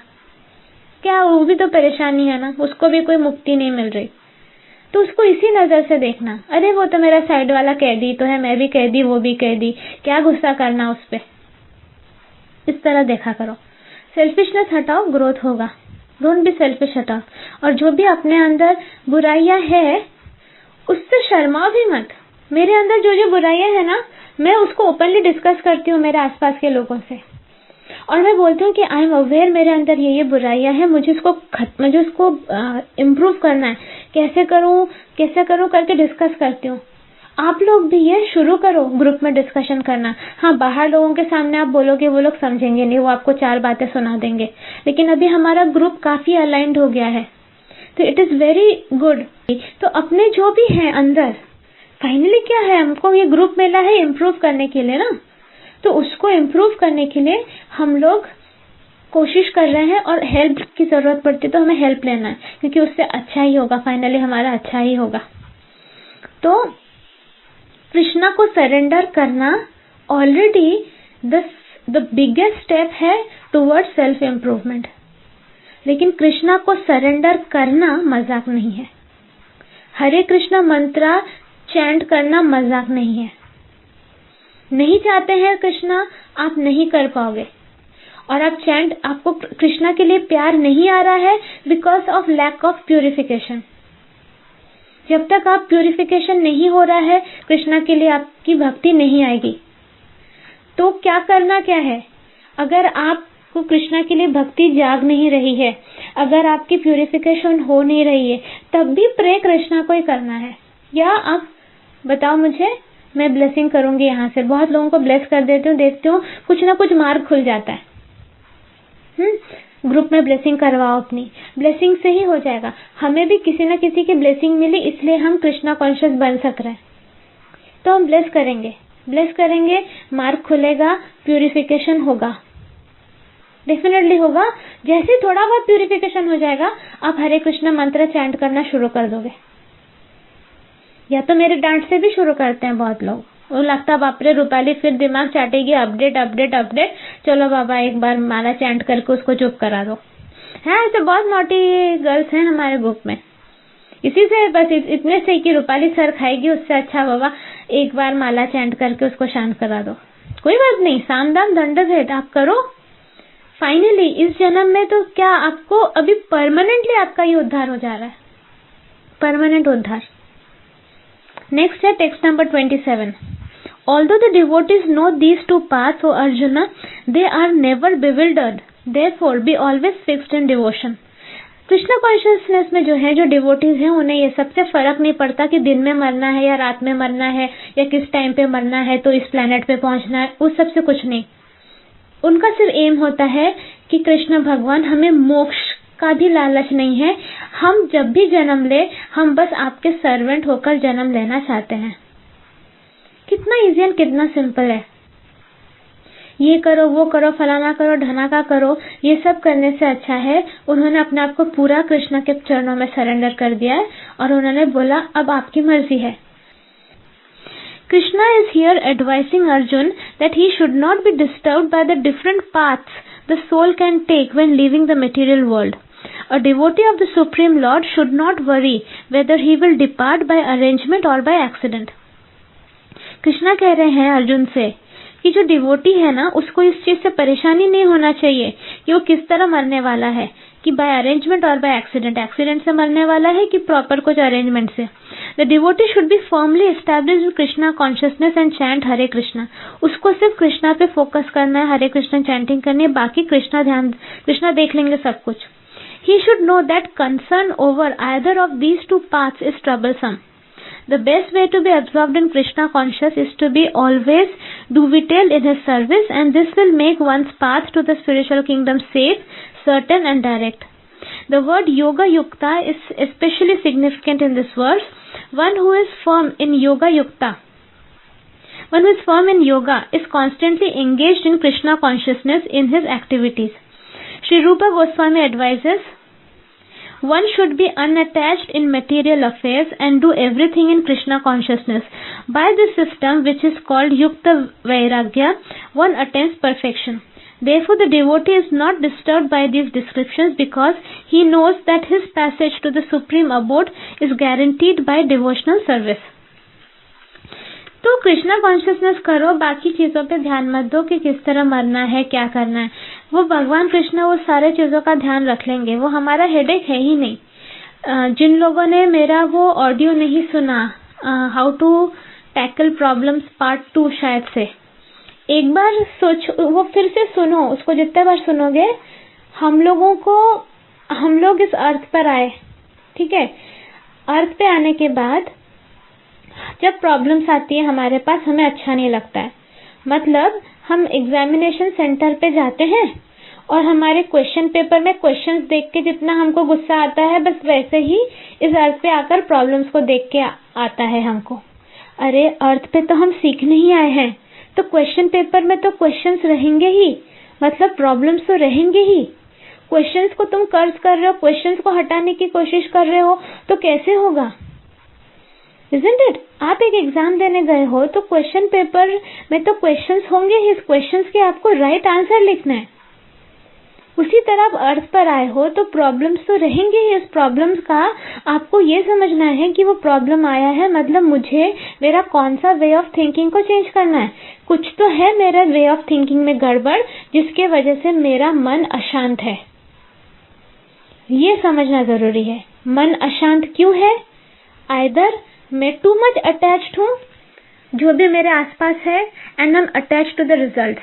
क्या वो भी तो परेशानी है ना, उसको भी कोई मुक्ति नहीं मिल रही। तो उसको इसी नजर से देखना, अरे वो तो मेरा साइड वाला कैदी तो है, मैं भी कैदी, वो भी कैदी, क्या गुस्सा करना उस पे। इस तरह देखा करो। सेल्फिशनेस हटाओ, ग्रोथ होगा। डोंट बी सेल्फिश हटाओ। और जो भी अपने अंदर बुराइयां है उससे शर्माओ भी मत। मेरे अंदर जो जो बुराइयां है ना, मैं उसको ओपनली डिस्कस करती हूँ मेरे आसपास के लोगों से, और मैं बोलती हूँ कि आई एम अवेयर मेरे अंदर ये बुराइयां हैं, मुझे इसको इम्प्रूव करना है, कैसे करूँ करके डिस्कस करती हूँ। आप लोग भी ये शुरू करो ग्रुप में डिस्कशन करना। हाँ, बाहर लोगों के सामने आप बोलोगे वो लोग समझेंगे नहीं, वो आपको 4 बातें सुना देंगे, लेकिन अभी हमारा ग्रुप काफी अलाइंड हो गया है, तो इट इज वेरी गुड। तो अपने जो भी है अंदर, फाइनली क्या है, हमको ये ग्रुप मिला है इम्प्रूव करने के लिए ना, तो उसको इम्प्रूव करने के लिए हम लोग कोशिश कर रहे हैं, और हेल्प की जरूरत पड़ती है तो हमें हेल्प लेना है, क्योंकि उससे अच्छा ही होगा, फाइनली हमारा अच्छा ही होगा। तो कृष्णा को सरेंडर करना ऑलरेडी द बिगेस्ट स्टेप है टुवर्ड्स सेल्फ इम्प्रूवमेंट। लेकिन कृष्णा को सरेंडर करना मजाक नहीं है। हरे कृष्णा मंत्र चैंट करना मजाक नहीं है। नहीं चाहते हैं कृष्णा, आप नहीं कर पाओगे। और आप चैंट, आपको कृष्णा के लिए प्यार नहीं आ रहा है because of lack of purification. जब तक आप प्यूरिफिकेशन नहीं हो रहा है, कृष्णा के लिए आपकी भक्ति नहीं आएगी। तो क्या करना क्या है, अगर आपको कृष्णा के लिए भक्ति जाग नहीं रही है, अगर आपकी प्यूरिफिकेशन हो नहीं रही है, तब भी प्रे कृष्णा को ही करना है। या आप बताओ मुझे, मैं ब्लेसिंग करूंगी यहाँ से, बहुत लोगों को ब्लेस कर देती हूँ, देखती हूँ कुछ ना कुछ मार्ग खुल जाता है। ग्रुप में ब्लेसिंग करवाओ, अपनी ब्लेसिंग से ही हो जाएगा। हमें भी किसी ना किसी की ब्लेसिंग मिली, इसलिए हम कृष्णा कॉन्शियस बन सक रहे हैं। तो हम ब्लेस करेंगे, मार्ग खुलेगा, प्यूरिफिकेशन होगा, डेफिनेटली होगा। जैसे थोड़ा बहुत प्यूरिफिकेशन हो जाएगा, आप हरे कृष्णा मंत्र चैंट करना शुरू कर दोगे। या तो मेरे डांट से भी शुरू करते हैं बहुत लोग, वो लगता बाप रे रूपाली फिर दिमाग चाटेगी, अपडेट, चलो बाबा एक बार माला चैंट करके उसको चुप करा दो। है ऐसे बहुत नॉटी गर्ल्स हैं हमारे ग्रुप में, इसी से बस इतने से कि रूपाली सर खाएगी, उससे अच्छा बाबा एक बार माला चैंट करके उसको शांत करा दो। कोई बात नहीं, साम दाम दंड भेद आप करो। फाइनली इस जन्म में तो क्या आपको अभी परमानेंटली आपका ये उद्धार हो जा रहा है, परमानेंट उद्धार। नेक्स्ट है text number 27। Although the devotees know these two paths, O Arjuna, they are never bewildered. Therefore, be always fixed in devotion. Krishna consciousness में जो है, जो डिवोटीज हैं, उन्हें ये सबसे फर्क नहीं पड़ता कि दिन में मरना है या रात में मरना है या किस टाइम पे मरना है, तो इस प्लेनेट पे पहुंचना है, उस सबसे कुछ नहीं। उनका सिर्फ एम होता है कि कृष्ण भगवान, हमें मोक्ष का भी लालच नहीं है, हम जब भी जन्म ले, हम बस आपके सर्वेंट होकर जन्म लेना चाहते हैं। कितना इजी एंड कितना सिंपल है। ये करो, वो करो, फलाना करो, ढना का करो, ये सब करने से अच्छा है उन्होंने अपने आप को पूरा कृष्ण के चरणों में सरेंडर कर दिया है, और उन्होंने बोला अब आपकी मर्जी है। Krishna is here advising Arjun that he should not be disturbed by the different paths the soul can take when leaving the material world. A devotee of the Supreme Lord should not worry whether he will depart by arrangement or by accident. Krishna कह रहे हैं अर्जुन से कि जो devotee है ना, उसको इस चीज से परेशानी नहीं होना चाहिए कि वो किस तरह मरने वाला है, कि बाय अरेंजमेंट और बाय एक्सीडेंट, एक्सीडेंट से मरने वाला है कि प्रॉपर कुछ अरेंजमेंट से। The devotee should be firmly established in Krishna consciousness and chant Hare Krishna. उसको सिर्फ कृष्णा पे फोकस करना है, हरे कृष्णा चैंटिंग करनी है, बाकी कृष्णा देख लेंगे सब कुछ। He should know that concern over either of these two paths is troublesome. The best way to be absorbed in Krishna conscious is to be always detailed in his service, and this will make one's path to the spiritual kingdom safe, certain and direct. The word yoga yukta is especially significant in this verse. One who is firm in yoga yukta, one who is firm in yoga is constantly engaged in Krishna consciousness in his activities. Sri Rupa Goswami advises, One should be unattached in material affairs and do everything in Krishna consciousness. By this system, which is called Yukta Vairagya, one attains perfection. Therefore, the devotee is not disturbed by these descriptions because he knows that his passage to the supreme abode is guaranteed by devotional service. तो Krishna consciousness करो, बाकी चीजों पे ध्यान मत दो कि किस तरह मरना है, क्या करना है। वो भगवान कृष्ण वो सारे चीजों का ध्यान रख लेंगे, वो हमारा हेडेक है ही नहीं। जिन लोगों ने मेरा वो ऑडियो नहीं सुना, how to tackle problems part 2 शायद से, एक बार वो फिर से सुनो, उसको जितने बार सुनोगे। हम लोग इस अर्थ पर आए, ठीक है। अर्थ पे आने के बाद जब प्रॉब्लम्स आती है हमारे पास, हमें अच्छा नहीं लगता है। मतलब हम एग्जामिनेशन सेंटर पे जाते हैं और हमारे क्वेश्चन पेपर में क्वेश्चंस देख के जितना हमको गुस्सा आता है, बस वैसे ही इस अर्थ पे आकर प्रॉब्लम्स को देख के आता है हमको। अरे अर्थ पे तो हम सीखने ही आए हैं, तो क्वेश्चन पेपर में तो क्वेश्चंस रहेंगे ही, मतलब प्रॉब्लम्स तो रहेंगे ही। क्वेश्चंस को तुम कर्ज कर रहे हो, क्वेश्चंस को हटाने की कोशिश कर रहे हो, तो कैसे होगा? Isn't it? आप एक एग्जाम देने गए हो तो क्वेश्चन पेपर में तो क्वेश्चंस होंगे ही, इस क्वेश्चंस के आपको राइट आंसर लिखना है। उसी तरह आप अर्थ पर आए हो तो प्रॉब्लम्स तो रहेंगे ही। इस प्रॉब्लम्स का आपको ये समझना है कि वो प्रॉब्लम आया है, मतलब मुझे मेरा कौन सा वे ऑफ थिंकिंग को चेंज करना है। कुछ तो है मेरा वे ऑफ थिंकिंग में गड़बड़, जिसके वजह से मेरा मन अशांत है। ये समझना जरूरी है। मन अशांत क्यों है? आइदर मैं टू मच अटैच्ड हूँ जो भी मेरे आसपास है, and I am attached to the results.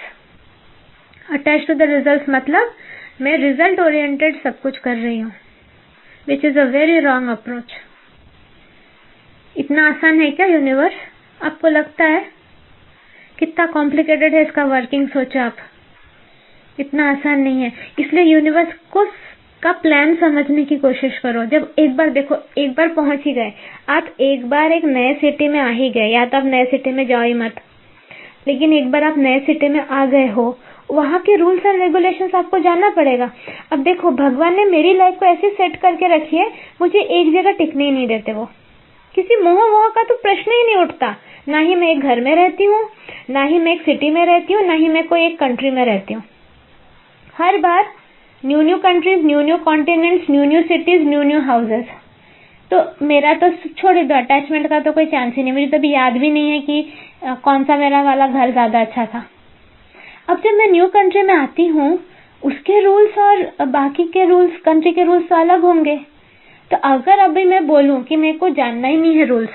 Attached to the results मतलब मैं रिजल्ट ओरिएंटेड सब कुछ कर रही हूँ, which is a very wrong approach. इतना आसान है क्या यूनिवर्स? आपको लगता है? कितना कॉम्प्लिकेटेड है इसका वर्किंग, सोचो आप। इतना आसान नहीं है। इसलिए यूनिवर्स का प्लान समझने की कोशिश करो। जब एक बार देखो, एक बार पहुंच ही गए आप, एक बार एक नए सिटी में आ ही गए, या तो आप नए सिटी में जाओ ही मत, लेकिन एक बार आप नए सिटी में आ गए हो, वहां के रूल्स एंड रेगुलेशंस आपको जानना पड़ेगा। अब देखो, भगवान ने मेरी लाइफ को ऐसे सेट करके रखी है, मुझे एक जगह टिकने ही नहीं देते। वो किसी मोह का तो प्रश्न ही नहीं उठता। ना ही मैं एक घर में रहती हूँ, ना ही मैं एक सिटी में रहती हूँ, ना ही मैं कोई एक कंट्री में रहती हूँ। हर बार new countries, new continents, new cities, new houses. तो मेरा तो छोड़ दो, अटैचमेंट का तो कोई चांस ही नहीं। मुझे तो अभी याद भी नहीं है कि कौन सा मेरा वाला घर ज्यादा अच्छा था। अब जब मैं न्यू कंट्री में आती हूँ, उसके रूल्स और बाकी के रूल्स, कंट्री के रूल्स तो अलग होंगे। तो अगर अभी मैं बोलूँ कि मेरे को जानना ही नहीं है रूल्स,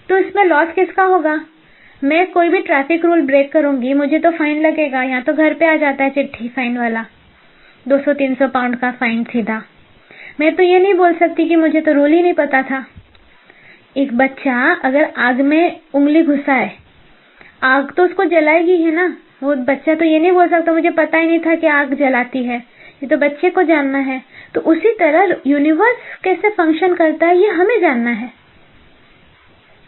तो इसमें लॉस किसका होगा? मैं कोई भी ट्रैफिक रूल ब्रेक करूंगी, मुझे तो फाइन लगेगा। यहाँ तो घर पे आ जाता है चिट्ठी, फाइन वाला 200-300 पाउंड का फाइन सीधा। मैं तो ये नहीं बोल सकती कि मुझे तो रूल ही नहीं पता था। एक बच्चा अगर आग में उंगली घुसाए, आग तो उसको जलाएगी है ना। वो बच्चा तो ये नहीं बोल सकता मुझे पता ही नहीं था कि आग जलाती है। ये तो बच्चे को जानना है। तो उसी तरह यूनिवर्स कैसे फंक्शन करता है, ये हमें जानना है।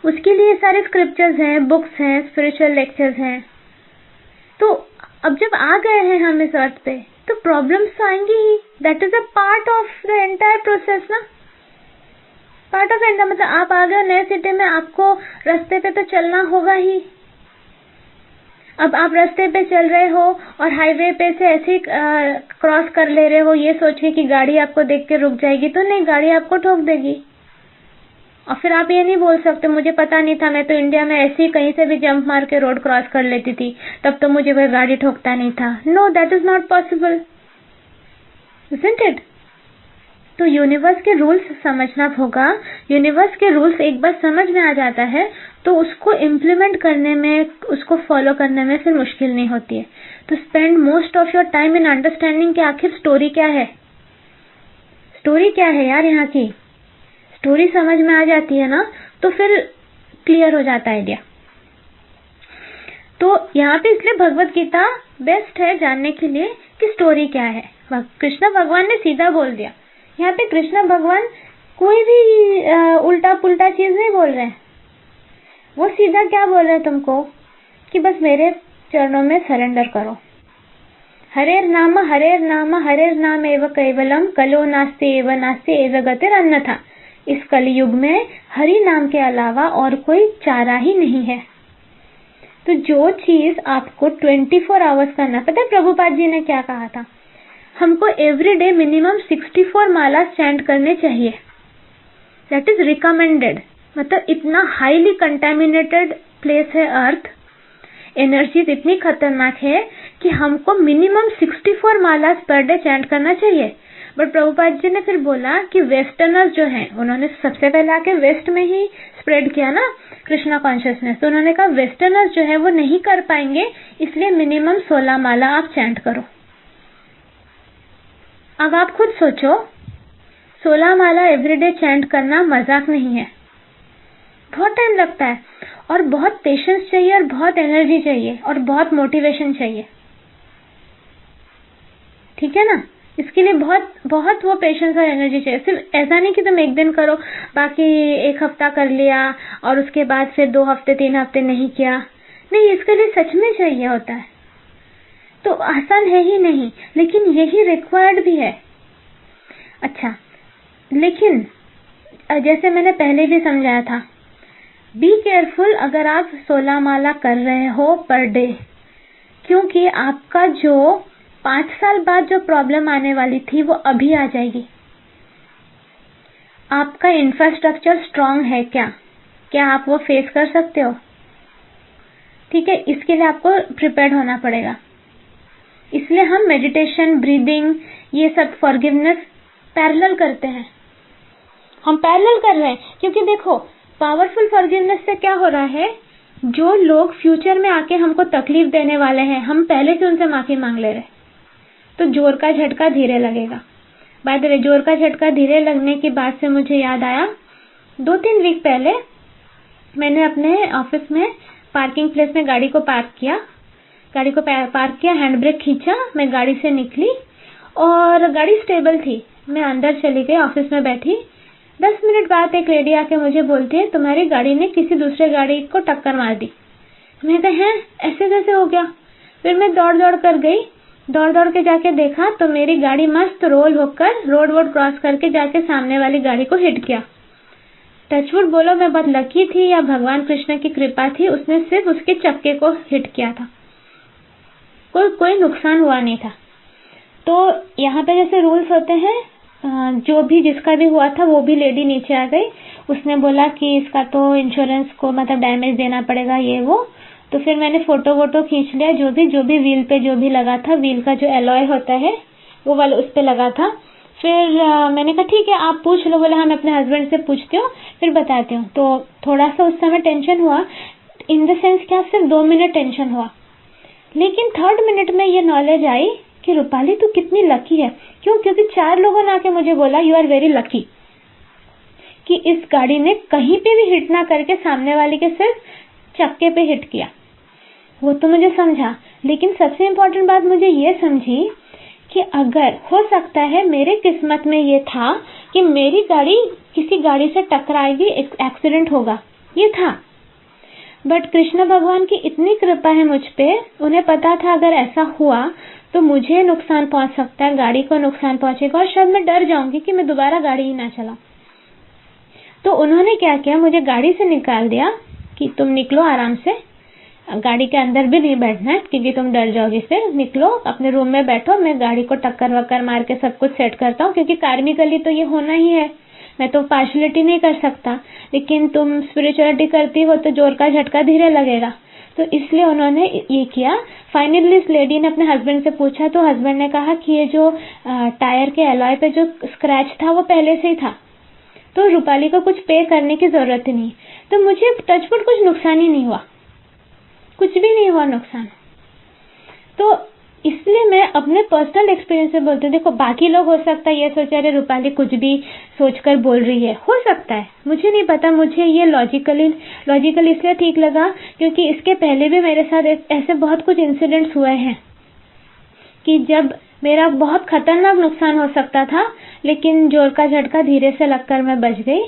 उसके लिए सारे स्क्रिप्चर्स हैं, बुक्स हैं, स्पिरिचुअल लेक्चर्स हैं। तो अब जब आ गए हैं हम इस अर्थ पे, तो प्रॉब्लम्स तो आएंगी ही। That is a part of the entire process ना। पार्ट ऑफ एंटायर मतलब आप आ गए नए सिटी में, आपको रास्ते पे तो चलना होगा ही। अब आप रास्ते पे चल रहे हो और हाईवे पे से ऐसे क्रॉस कर ले रहे हो, ये सोच के कि गाड़ी आपको देख के रुक जाएगी, तो नहीं, गाड़ी आपको ठोक देगी। और फिर आप ये नहीं बोल सकते मुझे पता नहीं था, मैं तो इंडिया में ऐसे ही कहीं से भी जंप मार के रोड क्रॉस कर लेती थी, तब तो मुझे कोई गाड़ी ठोकता नहीं था। No, that is not possible, isn't it? तो यूनिवर्स के रूल्स समझना होगा। यूनिवर्स के रूल्स एक बार समझ में आ जाता है तो उसको इम्प्लीमेंट करने में, उसको फॉलो करने में फिर मुश्किल नहीं होती है। तो spend most of your time in understanding कि आखिर स्टोरी क्या है। स्टोरी क्या है यार, यहाँ की स्टोरी समझ में आ जाती है ना, तो फिर क्लियर हो जाता है आइडिया। तो यहाँ पे इसलिए भगवत गीता बेस्ट है जानने के लिए कि स्टोरी क्या है। कृष्ण भगवान ने सीधा बोल दिया। यहाँ पे कृष्ण भगवान कोई भी उल्टा पुल्टा चीज नहीं बोल रहे हैं। वो सीधा क्या बोल रहे हैं तुमको कि बस मेरे चरणों में सरेंडर करो। हरेर्नाम हरेर्नाम एव कैवलम कलो नास्ति एव नास्ति एव गतिरन्यथा। इस कलयुग में हरि नाम के अलावा और कोई चारा ही नहीं है। तो जो चीज आपको 24 आवर्स करना, पता है प्रभुपाद जी ने क्या कहा था? हमको एवरीडे मिनिमम 64 माला चैंट करने चाहिए। That is recommended. मतलब इतना हाईली कंटेमिनेटेड प्लेस है अर्थ, एनर्जी इतनी खतरनाक है कि हमको मिनिमम 64 माला पर डे चैंट करना चाहिए। बट प्रभुपाद जी ने फिर बोला कि वेस्टर्नर्स जो हैं, उन्होंने सबसे पहले आके वेस्ट में ही स्प्रेड किया ना कृष्णा कॉन्शियसनेस, तो उन्होंने कहा वेस्टर्नर्स जो है वो नहीं कर पाएंगे, इसलिए मिनिमम 16 माला आप चैंट करो। अब आप खुद सोचो, 16 माला एवरीडे चैंट करना मजाक नहीं है। बहुत टाइम लगता है और बहुत पेशेंस चाहिए और बहुत एनर्जी चाहिए और बहुत मोटिवेशन चाहिए। ठीक है ना? इसके लिए बहुत बहुत वो पेशेंस और एनर्जी चाहिए। सिर्फ ऐसा नहीं कि तुम एक दिन करो, बाकी एक हफ्ता कर लिया और उसके बाद फिर 2 हफ्ते 3 हफ्ते नहीं किया। नहीं, इसके लिए सच में चाहिए होता है। तो आसान है ही नहीं, लेकिन यही रिक्वायर्ड भी है। अच्छा, लेकिन जैसे मैंने पहले भी समझाया था, बी केयरफुल अगर आप 16 माला कर रहे हो पर डे, क्योंकि आपका जो 5 साल बाद जो प्रॉब्लम आने वाली थी वो अभी आ जाएगी। आपका इंफ्रास्ट्रक्चर स्ट्रांग है क्या आप वो फेस कर सकते हो? ठीक है, इसके लिए आपको प्रिपेयर्ड होना पड़ेगा। इसलिए हम मेडिटेशन, ब्रीदिंग, ये सब फॉरगिवनेस पैरेलल करते हैं। हम पैरेलल कर रहे हैं क्योंकि देखो, पावरफुल फॉरगिवनेस से क्या हो रहा है, जो लोग फ्यूचर में आके हमको तकलीफ देने वाले हैं, हम पहले से उनसे माफी मांग ले रहे, तो जोर का झटका धीरे लगेगा। बाय द वे, जोर का झटका धीरे लगने की बात से मुझे याद आया, 2-3 वीक पहले मैंने अपने ऑफिस में पार्किंग प्लेस में गाड़ी को पार्क किया, हैंड ब्रेक खींचा, मैं गाड़ी से निकली और गाड़ी स्टेबल थी। मैं अंदर चली गई, ऑफिस में बैठी। 10 मिनट बाद एक लेडी आके मुझे बोलती है, तुम्हारी गाड़ी ने किसी दूसरे गाड़ी को टक्कर मार दी। मैं कहा, हैं, ऐसे कैसे हो गया? फिर मैं दौड़ के जाके देखा तो मेरी गाड़ी मस्त रोल होकर रोड क्रॉस करके जाके सामने वाली गाड़ी को हिट किया। टचवुड बोलो, मैं बहुत लकी थी या भगवान कृष्ण की कृपा थी, उसने सिर्फ उसके चक्के को हिट किया था, कोई नुकसान हुआ नहीं था। तो यहाँ पे जैसे रूल्स होते हैं, जो भी जिसका भी हुआ था वो भी लेडी नीचे आ गई, उसने बोला कि इसका तो इंश्योरेंस को मतलब डैमेज देना पड़ेगा, ये वो। तो फिर मैंने फोटो खींच लिया, जो भी व्हील पे जो भी लगा था, व्हील का जो एलॉय होता है वो वाला उस पे लगा था। फिर मैंने कहा ठीक है आप पूछ लो। बोले हाँ, मैं अपने हस्बैंड से पूछती हूँ फिर बताती हूँ। तो थोड़ा सा उस समय टेंशन हुआ, इन द सेंस क्या सिर्फ 2 मिनट टेंशन हुआ, लेकिन 3rd मिनट में ये नॉलेज आई कि रूपाली तू कितनी लकी है। क्योंकि 4 लोगों ने आके मुझे बोला यू आर वेरी लकी कि इस गाड़ी ने कहीं पे भी हिट ना करके सामने वाले के सिर्फ चक्के पे हिट किया। वो तो मुझे समझा, लेकिन सबसे इम्पोर्टेंट बात मुझे ये समझी कि अगर हो सकता है मेरे किस्मत में ये था कि मेरी गाड़ी किसी गाड़ी से टकराएगी, एक्सीडेंट होगा, ये था। बट कृष्ण भगवान की इतनी कृपा है मुझ पे, उन्हें पता था अगर ऐसा हुआ तो मुझे नुकसान पहुंच सकता है, गाड़ी को नुकसान पहुंचेगा और शायद मैं डर जाऊंगी कि मैं दोबारा गाड़ी ही ना चलाऊं। तो उन्होंने क्या किया, मुझे गाड़ी से निकाल दिया कि तुम निकलो आराम से, गाड़ी के अंदर भी नहीं बैठना है क्योंकि तुम डर जाओगी, फिर निकलो अपने रूम में बैठो, मैं गाड़ी को टक्कर वक्कर मार के सब कुछ सेट करता हूँ, क्योंकि कार्मिकली तो ये होना ही है, मैं तो पार्शलिटी नहीं कर सकता, लेकिन तुम स्पिरिचुअलिटी करती हो तो जोर का झटका धीरे लगेगा। तो इसलिए उन्होंने ये किया। फाइनली इस लेडी ने अपने हस्बैंड से पूछा तो हस्बैंड ने कहा कि ये जो टायर के एलॉय पे जो स्क्रैच था वो पहले से ही था, तो रूपाली को कुछ पे करने की जरूरत ही नहीं। तो मुझे टचवुड कुछ नुकसान ही नहीं हुआ, कुछ भी नहीं हुआ नुकसान। तो इसलिए मैं अपने पर्सनल एक्सपीरियंस से बोलती हूँ। देखो बाकी लोग हो सकता है ये सोचे अरे रूपाली कुछ भी सोचकर बोल रही है, हो सकता है, मुझे नहीं पता। मुझे ये लॉजिकली इसलिए ठीक लगा क्योंकि इसके पहले भी मेरे साथ ऐसे बहुत कुछ इंसिडेंट्स हुए हैं कि जब मेरा बहुत खतरनाक नुकसान हो सकता था, लेकिन जोर का झटका धीरे से लगकर मैं बच गई।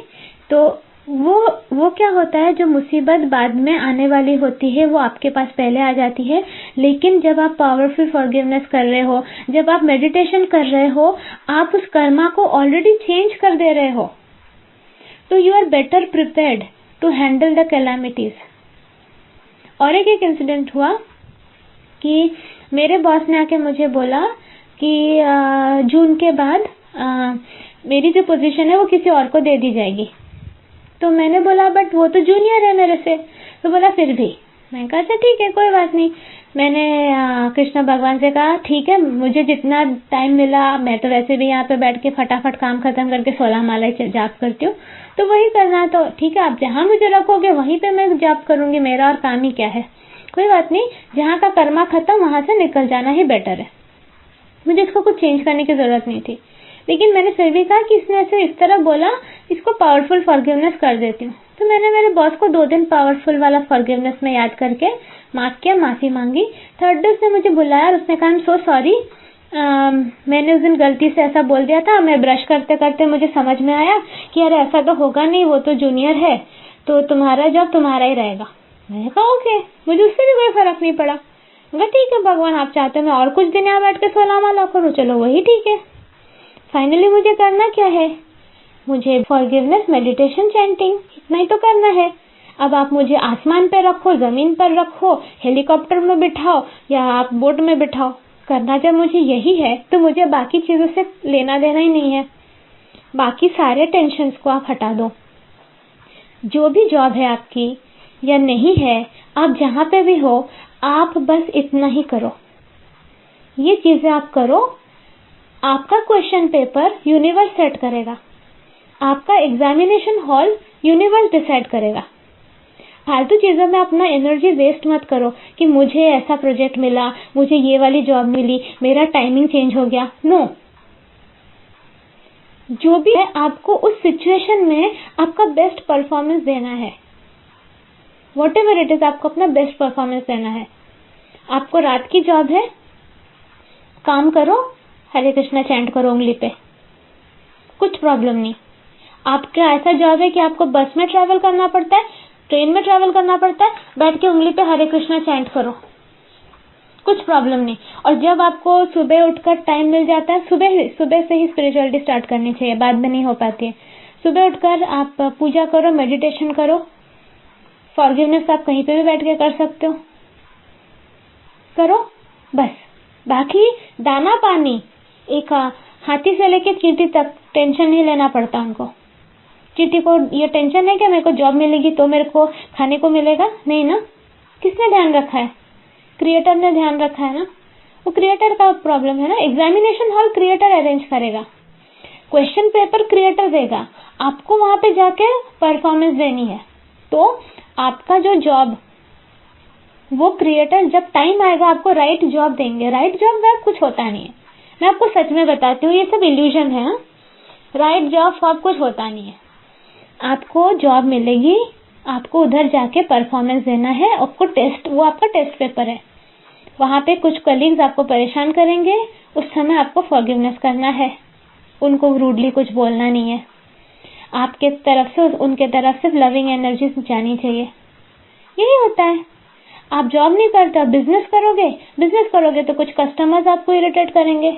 तो वो क्या होता है, जो मुसीबत बाद में आने वाली होती है वो आपके पास पहले आ जाती है। लेकिन जब आप पावरफुल फॉरगिवनेस कर रहे हो, जब आप मेडिटेशन कर रहे हो, आप उस कर्मा को ऑलरेडी चेंज कर दे रहे हो, तो you are better prepared to handle the calamities. और एक इंसिडेंट हुआ कि मेरे बॉस ने आके मुझे बोला कि जून के बाद मेरी जो पोजीशन है वो किसी और को दे दी जाएगी। तो मैंने बोला बट वो तो जूनियर है मेरे से। तो बोला फिर भी। मैंने कहा अच्छा ठीक है, कोई बात नहीं। मैंने कृष्ण भगवान से कहा ठीक है, मुझे जितना टाइम मिला, मैं तो वैसे भी यहाँ पे बैठ के फटाफट काम खत्म करके 16 मालाएं जाप करती हूँ, तो वही करना, तो ठीक है, आप जहाँ मुझे रखोगे वहीं पे मैं जाप करूंगी, मेरा और काम ही क्या है, कोई बात नहीं। जहाँ का कर्मा खत्म वहां से निकल जाना ही बेटर है। मुझे इसको कुछ चेंज करने की जरूरत नहीं थी। लेकिन मैंने फिर भी कहा कि इसने ऐसे इस तरह बोला, इसको पावरफुल फॉरगिवनेस कर देती हूँ। तो मैंने मेरे बॉस को 2 दिन पावरफुल वाला फॉरगिवनेस में याद करके माफ किया, माफी मांगी। थर्ड डे उसने मुझे बुलाया और उसने कहा आई एम सो सॉरी, मैंने उस दिन गलती से ऐसा बोल दिया था, मैं ब्रश करते करते मुझे समझ में आया कि अरे ऐसा तो होगा नहीं, वो तो जूनियर है, तो तुम्हारा जॉब तुम्हारा ही रहेगा। मैंने कहा ओके, मुझे उससे भी कोई फर्क नहीं पड़ा। मैं ठीक है भगवान, आप चाहते हो मैं और कुछ दिन यहाँ बैठ के 16 माला करूँ, चलो वही ठीक है। फाइनली मुझे करना क्या है, मुझे फॉरगिवनेस, मेडिटेशन, चैंटिंग, इतना ही तो करना है। अब आप मुझे आसमान पे रखो, जमीन पर रखो, हेलीकॉप्टर में बिठाओ या आप बोट में बिठाओ, करना जब मुझे यही है तो मुझे बाकी चीजों से लेना देना ही नहीं है। बाकी सारे टेंशन्स को आप हटा दो। जो भी जॉब है आपकी या नहीं है, आप जहाँ पे भी हो, आप बस इतना ही करो, ये चीजें आप करो। आपका क्वेश्चन पेपर यूनिवर्स सेट करेगा, आपका एग्जामिनेशन हॉल यूनिवर्स डिसाइड करेगा। फालतू चीजों में अपना एनर्जी वेस्ट मत करो कि मुझे ऐसा प्रोजेक्ट मिला, मुझे ये वाली जॉब मिली, मेरा टाइमिंग चेंज हो गया। नो, जो भी है आपको उस सिचुएशन में आपका बेस्ट परफॉर्मेंस देना है। वॉट एवर इट इज, आपको अपना बेस्ट परफॉर्मेंस देना है। आपको रात की जॉब है, काम करो, हरे कृष्णा चैंट करो उंगली पे, कुछ प्रॉब्लम नहीं। आपका ऐसा जॉब है कि आपको बस में ट्रैवल करना पड़ता है, ट्रेन में ट्रैवल करना पड़ता है, बैठ के उंगली पे हरे कृष्णा चैंट करो, कुछ प्रॉब्लम नहीं। और जब आपको सुबह उठकर टाइम मिल जाता है, सुबह से ही स्पिरिचुअलिटी स्टार्ट करनी चाहिए, बाद में नहीं हो पाती है। सुबह उठकर आप पूजा करो, मेडिटेशन करो, फॉरगिवनेस आप कहीं पे भी बैठ के कर सकते हो, करो बस। बाकी दाना पानी, एक हाथी से लेके चींटी तक टेंशन नहीं लेना पड़ता उनको। चींटी को ये टेंशन है कि मेरे को जॉब मिलेगी तो मेरे को खाने को मिलेगा, नहीं ना। किसने ध्यान रखा है? क्रिएटर ने ध्यान रखा है ना। वो क्रिएटर का प्रॉब्लम है ना। एग्जामिनेशन हॉल क्रिएटर अरेंज करेगा, क्वेश्चन पेपर क्रिएटर देगा, आपको वहां पे जाके परफॉर्मेंस देनी है। तो आपका जो जॉब, वो क्रिएटर जब टाइम आएगा आपको राइट जॉब देंगे। राइट जॉब में कुछ होता नहीं है, मैं आपको सच में बताती हूँ, ये सब इल्यूजन है। राइट जॉब सब कुछ होता नहीं है। आपको जॉब मिलेगी, आपको उधर जाके परफॉर्मेंस देना है, आपको टेस्ट, वो आपका टेस्ट पेपर है। वहां पे कुछ कलीग्स आपको परेशान करेंगे, उस समय आपको फॉरगिवनेस करना है, उनको रूडली कुछ बोलना नहीं है। आपके तरफ से उनके तरफ से लविंग एनर्जी जानी चाहिए। यही होता है। आप जॉब नहीं करते, बिजनेस करोगे तो कुछ कस्टमर्स आपको इरिटेट करेंगे,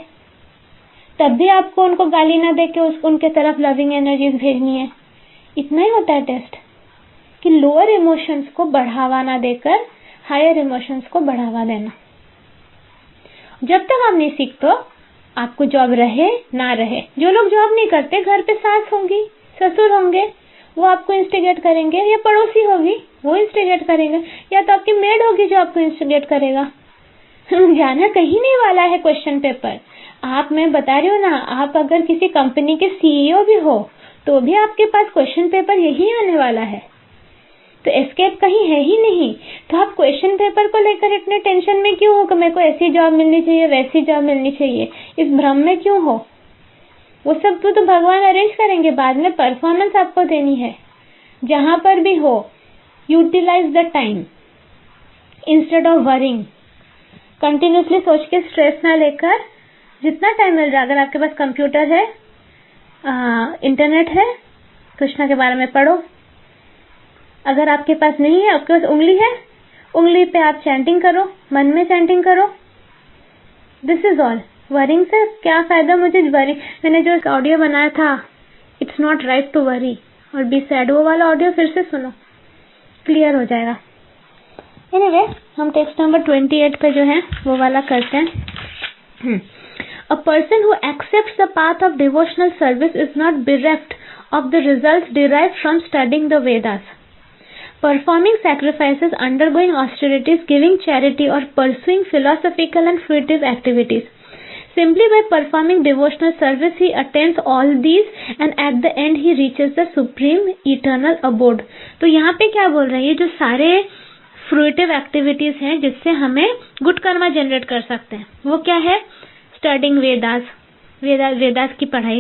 तब भी आपको उनको गाली ना देके उनके तरफ लविंग एनर्जीज भेजनी है। इतना ही होता है टेस्ट, कि लोअर इमोशंस को बढ़ावा ना देकर हायर इमोशंस को बढ़ावा देना। जब तक आप नहीं सीखते, आपको जॉब रहे ना रहे, जो लोग जॉब नहीं करते, घर पे सास होंगी, ससुर होंगे, वो आपको इंस्टिगेट करेंगे, या पड़ोसी होगी वो इंस्टिगेट करेंगे, या तो आपकी मेड होगी जो आपको इंस्टिगेट करेगा। जाना कहीं नहीं वाला है क्वेश्चन पेपर। आप, मैं बता रही हूँ ना, आप अगर किसी कंपनी के सीईओ भी हो तो भी आपके पास क्वेश्चन पेपर यही आने वाला है। तो एस्केप कहीं है ही नहीं। तो आप क्वेश्चन पेपर को लेकर इतने टेंशन में क्यों हो कि मेरे को ऐसी जॉब मिलनी चाहिए, वैसी जॉब मिलनी चाहिए, इस भ्रम में क्यों हो? वो सब तो भगवान अरेंज करेंगे, बाद में परफॉर्मेंस आपको देनी है। जहां पर भी हो, utilise the time instead of worrying. Continuously सोच के स्ट्रेस ना लेकर, जितना टाइम मिल रहा है, अगर आपके पास कंप्यूटर है, इंटरनेट है, कृष्णा के बारे में पढ़ो, अगर आपके पास नहीं है, आपके पास उंगली है, उंगली पे आप चैंटिंग करो, मन में चैंटिंग करो। This is all. वरिंग से क्या फायदा मुझे? वरी, मैंने जो ऑडियो बनाया था, it's not right to worry और बी सैड, वो वाला ऑडियो फिर से सुनो, क्लियर हो जाएगा। एनीवे, हम टेक्स्ट नंबर 28 पे जो है वो वाला करते हैं। A person who accepts the path of devotional service is not bereft of the results derived from studying the Vedas. Performing sacrifices, undergoing austerities, giving charity, or pursuing philosophical and fruitive activities. Simply by performing devotional service, he attains all these, and at the end he reaches the supreme eternal abode. तो यहाँ पे क्या बोल रहे हैं? ये जो सारे फ्रूटिव एक्टिविटीज हैं जिससे हमें गुड कर्मा जनरेट कर सकते हैं, वो क्या है? स्टडिंग वेदास की पढ़ाई,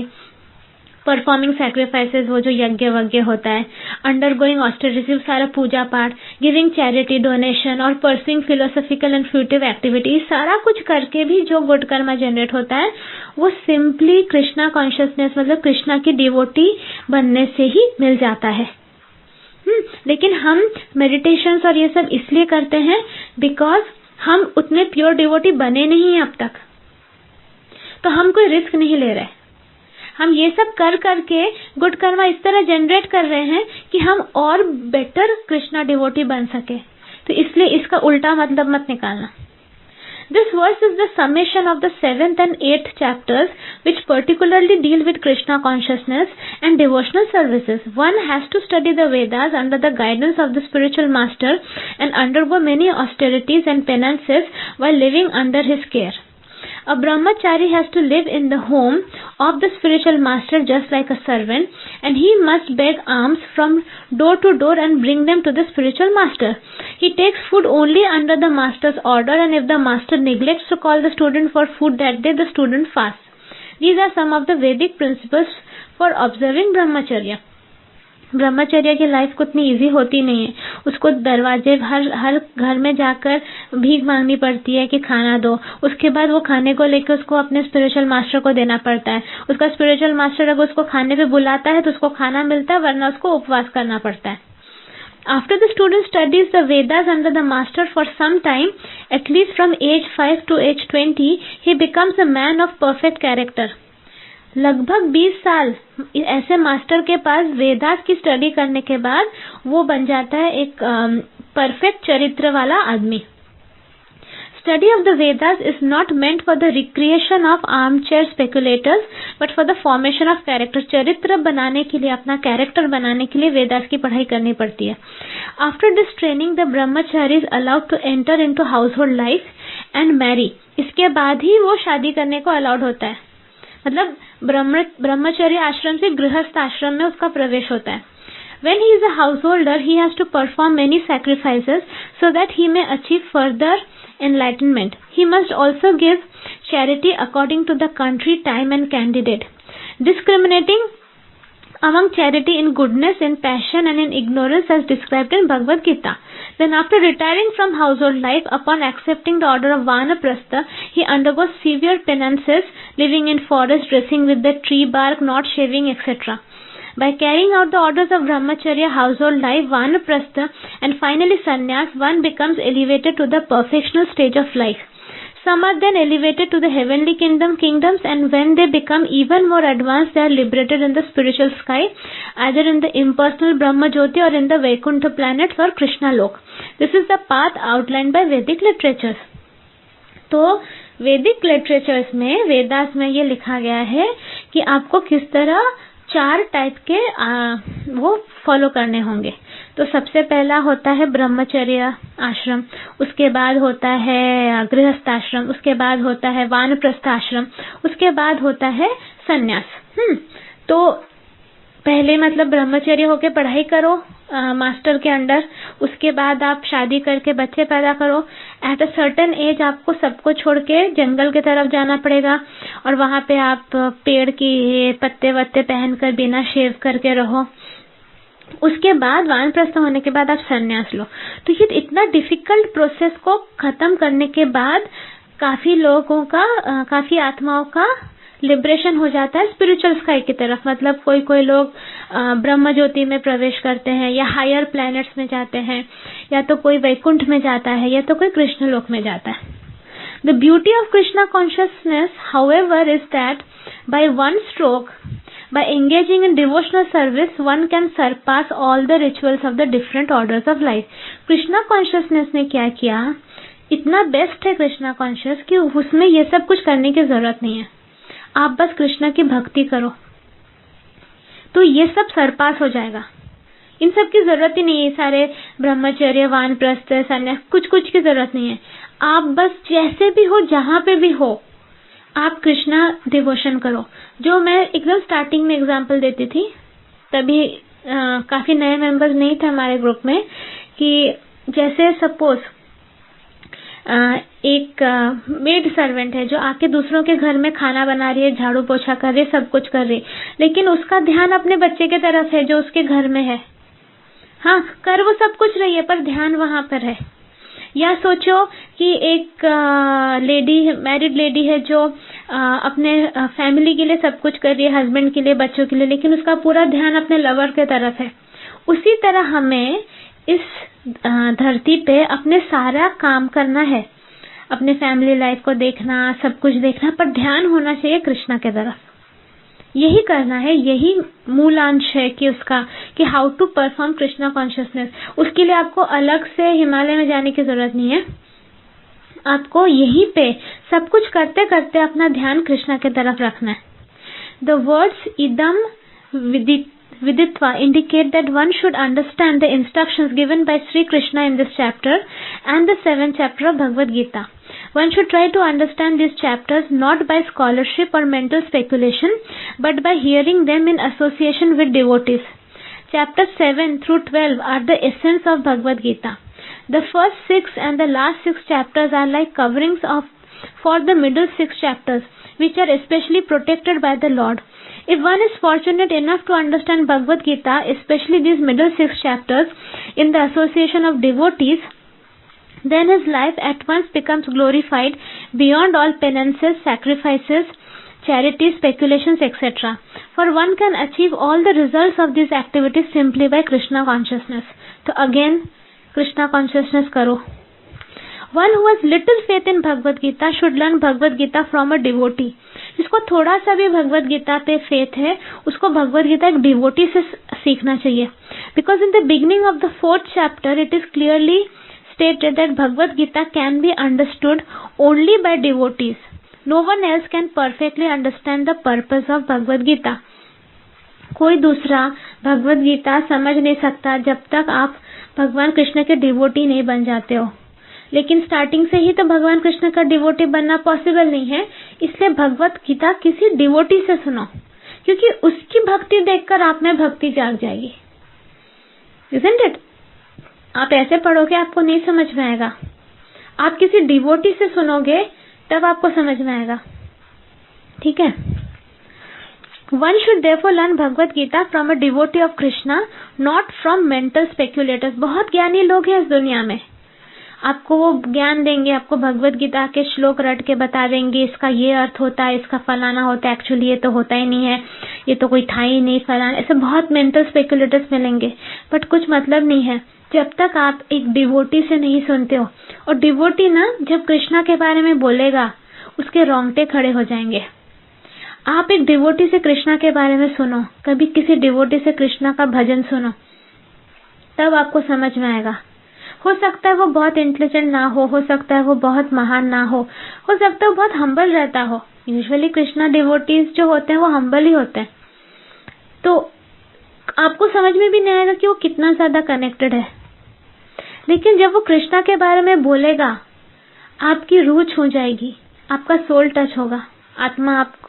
परफॉर्मिंग सैक्रिफाइसेस, वो जो यज्ञ वज्ञ होता है, अंडरगोइंग ऑस्टेरिटी, सारा पूजा पाठ, गिविंग चैरिटी, डोनेशन, और pursuing philosophical and fruitive activities, सारा कुछ करके भी जो गुड कर्मा जनरेट होता है वो सिंपली कृष्णा कॉन्शियसनेस, मतलब कृष्णा की डिवोटी बनने से ही मिल जाता है। लेकिन हम मेडिटेशंस और ये सब इसलिए करते हैं बिकॉज हम उतने प्योर डिवोटी बने नहीं हैं अब तक, तो हम कोई रिस्क नहीं ले रहे। हम ये सब कर करके गुड कर्मा इस तरह जनरेट कर रहे हैं कि हम और बेटर कृष्णा डिवोटी बन सके, तो इसलिए इसका उल्टा मतलब मत निकालना। This verse is the summation of the 7th and 8th chapters, which particularly deal with Krishna consciousness and devotional services. One has to study the Vedas under the guidance of the spiritual master and undergo many austerities and penances while living under his care. A brahmachari has to live in the home of the spiritual master just like a servant, and he must beg alms from door to door and bring them to the spiritual master. He takes food only under the master's order, and if the master neglects to call the student for food that day, the student fasts. These are some of the Vedic principles for observing brahmacharya. ब्रह्मचर्य की life उतनी easy होती नहीं है, उसको दरवाजे हर घर में जाकर भीख मांगनी पड़ती है कि खाना दो, उसके बाद वो खाने को लेकर उसको अपने स्पिरिचुअल मास्टर को देना पड़ता है, उसका स्पिरिचुअल मास्टर अगर उसको खाने पे बुलाता है तो उसको खाना मिलता है, वरना उसको उपवास करना पड़ता है। After the student studies the Vedas under the master for some time, at least from age 5 to age 20, he becomes a man of perfect character. लगभग 20 साल ऐसे मास्टर के पास वेदास की स्टडी करने के बाद वो बन जाता है एक परफेक्ट चरित्र वाला आदमी। Study of the Vedas is not meant for the recreation of armchair speculators, but for the formation of character. चरित्र बनाने के लिए, अपना कैरेक्टर बनाने के लिए वेदास की पढ़ाई करनी पड़ती है। After this training, the brahmachari is allowed to enter into household life and marry. इसके बाद ही वो शादी करने को अलाउड होता है, मतलब ब्रह्मचर्य आश्रम से गृहस्थ आश्रम में उसका प्रवेश होता है। When he is a householder, he has to perform many sacrifices so that he may achieve further enlightenment. He must also give charity according to the country, time and candidate, discriminating among charity in goodness, in passion and in ignorance as described in Bhagavad Gita. Then after retiring from household life, upon accepting the order of Vanaprastha, he undergoes severe penances, living in forest, dressing with the tree bark, not shaving, etc. By carrying out the orders of Brahmacharya, household life, Vanaprastha and finally Sannyas, one becomes elevated to the perfectional stage of life. Some are then elevated to the heavenly kingdoms, and when they become even more advanced, they are liberated in the spiritual sky, either in the impersonal Brahma Jyoti or in the Vaikuntha planets or Krishna Lok. This is the path outlined by Vedic literatures. तो वैदिक literatures में, वेदास में ये लिखा गया है कि आपको किस तरह 4 टाइप के वो फॉलो करने होंगे। तो सबसे पहला होता है ब्रह्मचर्य आश्रम, उसके बाद होता है गृहस्थ आश्रम, उसके बाद होता है वानप्रस्थ आश्रम, उसके बाद होता है सन्यास। तो पहले मतलब ब्रह्मचर्य होके पढ़ाई करो मास्टर के अंडर, उसके बाद आप शादी करके बच्चे पैदा करो। एट अ सर्टेन एज आपको सबको छोड़ के जंगल की तरफ जाना पड़ेगा और वहां पे आप पेड़ की पत्ते वत्ते पहनकर बिना शेव करके रहो। उसके बाद वानप्रस्थ होने के बाद आप सन्यास लो। तो ये इतना डिफिकल्ट प्रोसेस को खत्म करने के बाद काफी लोगों का, काफी आत्माओं का लिबरेशन हो जाता है स्पिरिचुअल स्काई की तरफ। मतलब कोई कोई लोग ब्रह्म ज्योति में प्रवेश करते हैं, या हायर प्लैनेट्स में जाते हैं, या तो कोई वैकुंठ में जाता है, या तो कोई कृष्ण लोक में जाता है। The beauty of Krishna consciousness, however, is that by one stroke, by engaging in devotional service, one can surpass all the rituals of the different orders of life. Krishna consciousness ने क्या किया, इतना बेस्ट है Krishna conscious कि उसमें ये सब कुछ करने की जरूरत नहीं है। आप बस कृष्णा की भक्ति करो तो ये सब सरपास हो जाएगा। इन सब की जरूरत ही नहीं है, सारे ब्रह्मचर्य, वानप्रस्थ, संन्यास, कुछ कुछ की जरूरत नहीं है। आप बस जैसे भी हो, जहां पे भी हो, आप कृष्णा डिवोशन करो। जो मैं एकदम स्टार्टिंग में एग्जांपल देती थी, तभी काफी नए मेंबर्स नहीं थे हमारे ग्रुप में, कि जैसे सपोज एक मेड सर्वेंट है जो आके दूसरों के घर में खाना बना रही है, झाड़ू पोछा कर रही है, सब कुछ कर रही, लेकिन उसका ध्यान अपने बच्चे की तरफ है जो उसके घर में है। हाँ, कर वो सब कुछ रही है पर ध्यान वहां पर है। या सोचो कि एक मैरिड लेडी है जो अपने फैमिली के लिए सब कुछ कर रही है, हस्बैंड के लिए, बच्चों के लिए, लेकिन उसका पूरा ध्यान अपने लवर के तरफ है। उसी तरह हमें इस धरती पे अपने सारा काम करना है, अपने फैमिली लाइफ को देखना, सब कुछ देखना, पर ध्यान होना चाहिए कृष्णा के तरफ। यही करना है, यही मूलांश है कि उसका, कि how to perform Krishna consciousness. उसके लिए आपको अलग से हिमालय में जाने की जरूरत नहीं है। आपको यहीं पे सब कुछ करते करते अपना ध्यान कृष्णा की तरफ रखना है। द वर्ड्स इदम viditva indicate that one should understand the instructions given by Sri Krishna in this chapter and the 7th chapter of Bhagavad Gita. One should try to understand these chapters not by scholarship or mental speculation, but by hearing them in association with devotees. Chapters 7 through 12 are the essence of Bhagavad Gita. The first 6 and the last 6 chapters are like coverings for the middle 6 chapters, which are especially protected by the Lord. If one is fortunate enough to understand Bhagavad Gita, especially these middle 6 chapters, in the association of devotees, then his life at once becomes glorified beyond all penances, sacrifices, charities, speculations, etc. For one can achieve all the results of these activities simply by Krishna consciousness. So again, Krishna consciousness karo. One who has little faith in Bhagavad Gita should learn Bhagavad Gita from a devotee. जिसको थोड़ा सा भी भगवद गीता पे faith है, उसको भगवद गीता एक devotee से सीखना चाहिए। Because in the beginning of the 4th chapter, it is clearly stated that Bhagavad Gita can be understood only by devotees. No one else can perfectly understand the purpose of Bhagavad Gita. कोई दूसरा भगवद गीता समझ नहीं सकता जब तक आप भगवान कृष्ण के डिवोटी नहीं बन जाते हो। लेकिन स्टार्टिंग से ही तो भगवान कृष्ण का डिवोटी बनना पॉसिबल नहीं है, इसलिए भगवत गीता किसी डिवोटी से सुनो, क्योंकि उसकी भक्ति देखकर आप में भक्ति जाग जाएगी। Isn't it? आप ऐसे पढ़ोगे आपको नहीं समझ में आएगा, आप किसी डिवोटी से सुनोगे तब आपको समझ में आएगा। ठीक है? One should therefore learn Bhagavad Gita from a devotee of Krishna, not from mental speculators. बहुत ज्ञानी लोग हैं इस दुनिया में, आपको वो ज्ञान देंगे, आपको भगवद गीता के श्लोक रट के बता देंगे, इसका ये अर्थ होता है, इसका फलाना होता है, एक्चुअली ये तो होता ही नहीं है, ये तो कोई था ही नहीं, फलाना। ऐसे बहुत मेंटल स्पेकुलेटर्स मिलेंगे, बट कुछ मतलब नहीं है जब तक आप एक डिवोटी से नहीं सुनते हो। और डिवोटी ना जब कृष्णा के बारे में बोलेगा उसके रोंगटे खड़े हो जाएंगे। आप एक डिवोटी से कृष्णा के बारे में सुनो, कभी किसी डिवोटी से कृष्णा का भजन सुनो, तब आपको समझ में आएगा। हो सकता है वो बहुत इंटेलिजेंट ना हो सकता है वो बहुत महान ना हो सकता है वो बहुत हम्बल रहता हो। यूजुअली कृष्णा डिवोटीज जो होते हैं वो हम्बल ही होते हैं, तो आपको समझ में भी नहीं आएगा कि वो कितना ज्यादा कनेक्टेड है। लेकिन जब वो कृष्णा के बारे में बोलेगा आपकी रूह छू जाएगी, आपका सोल टच होगा,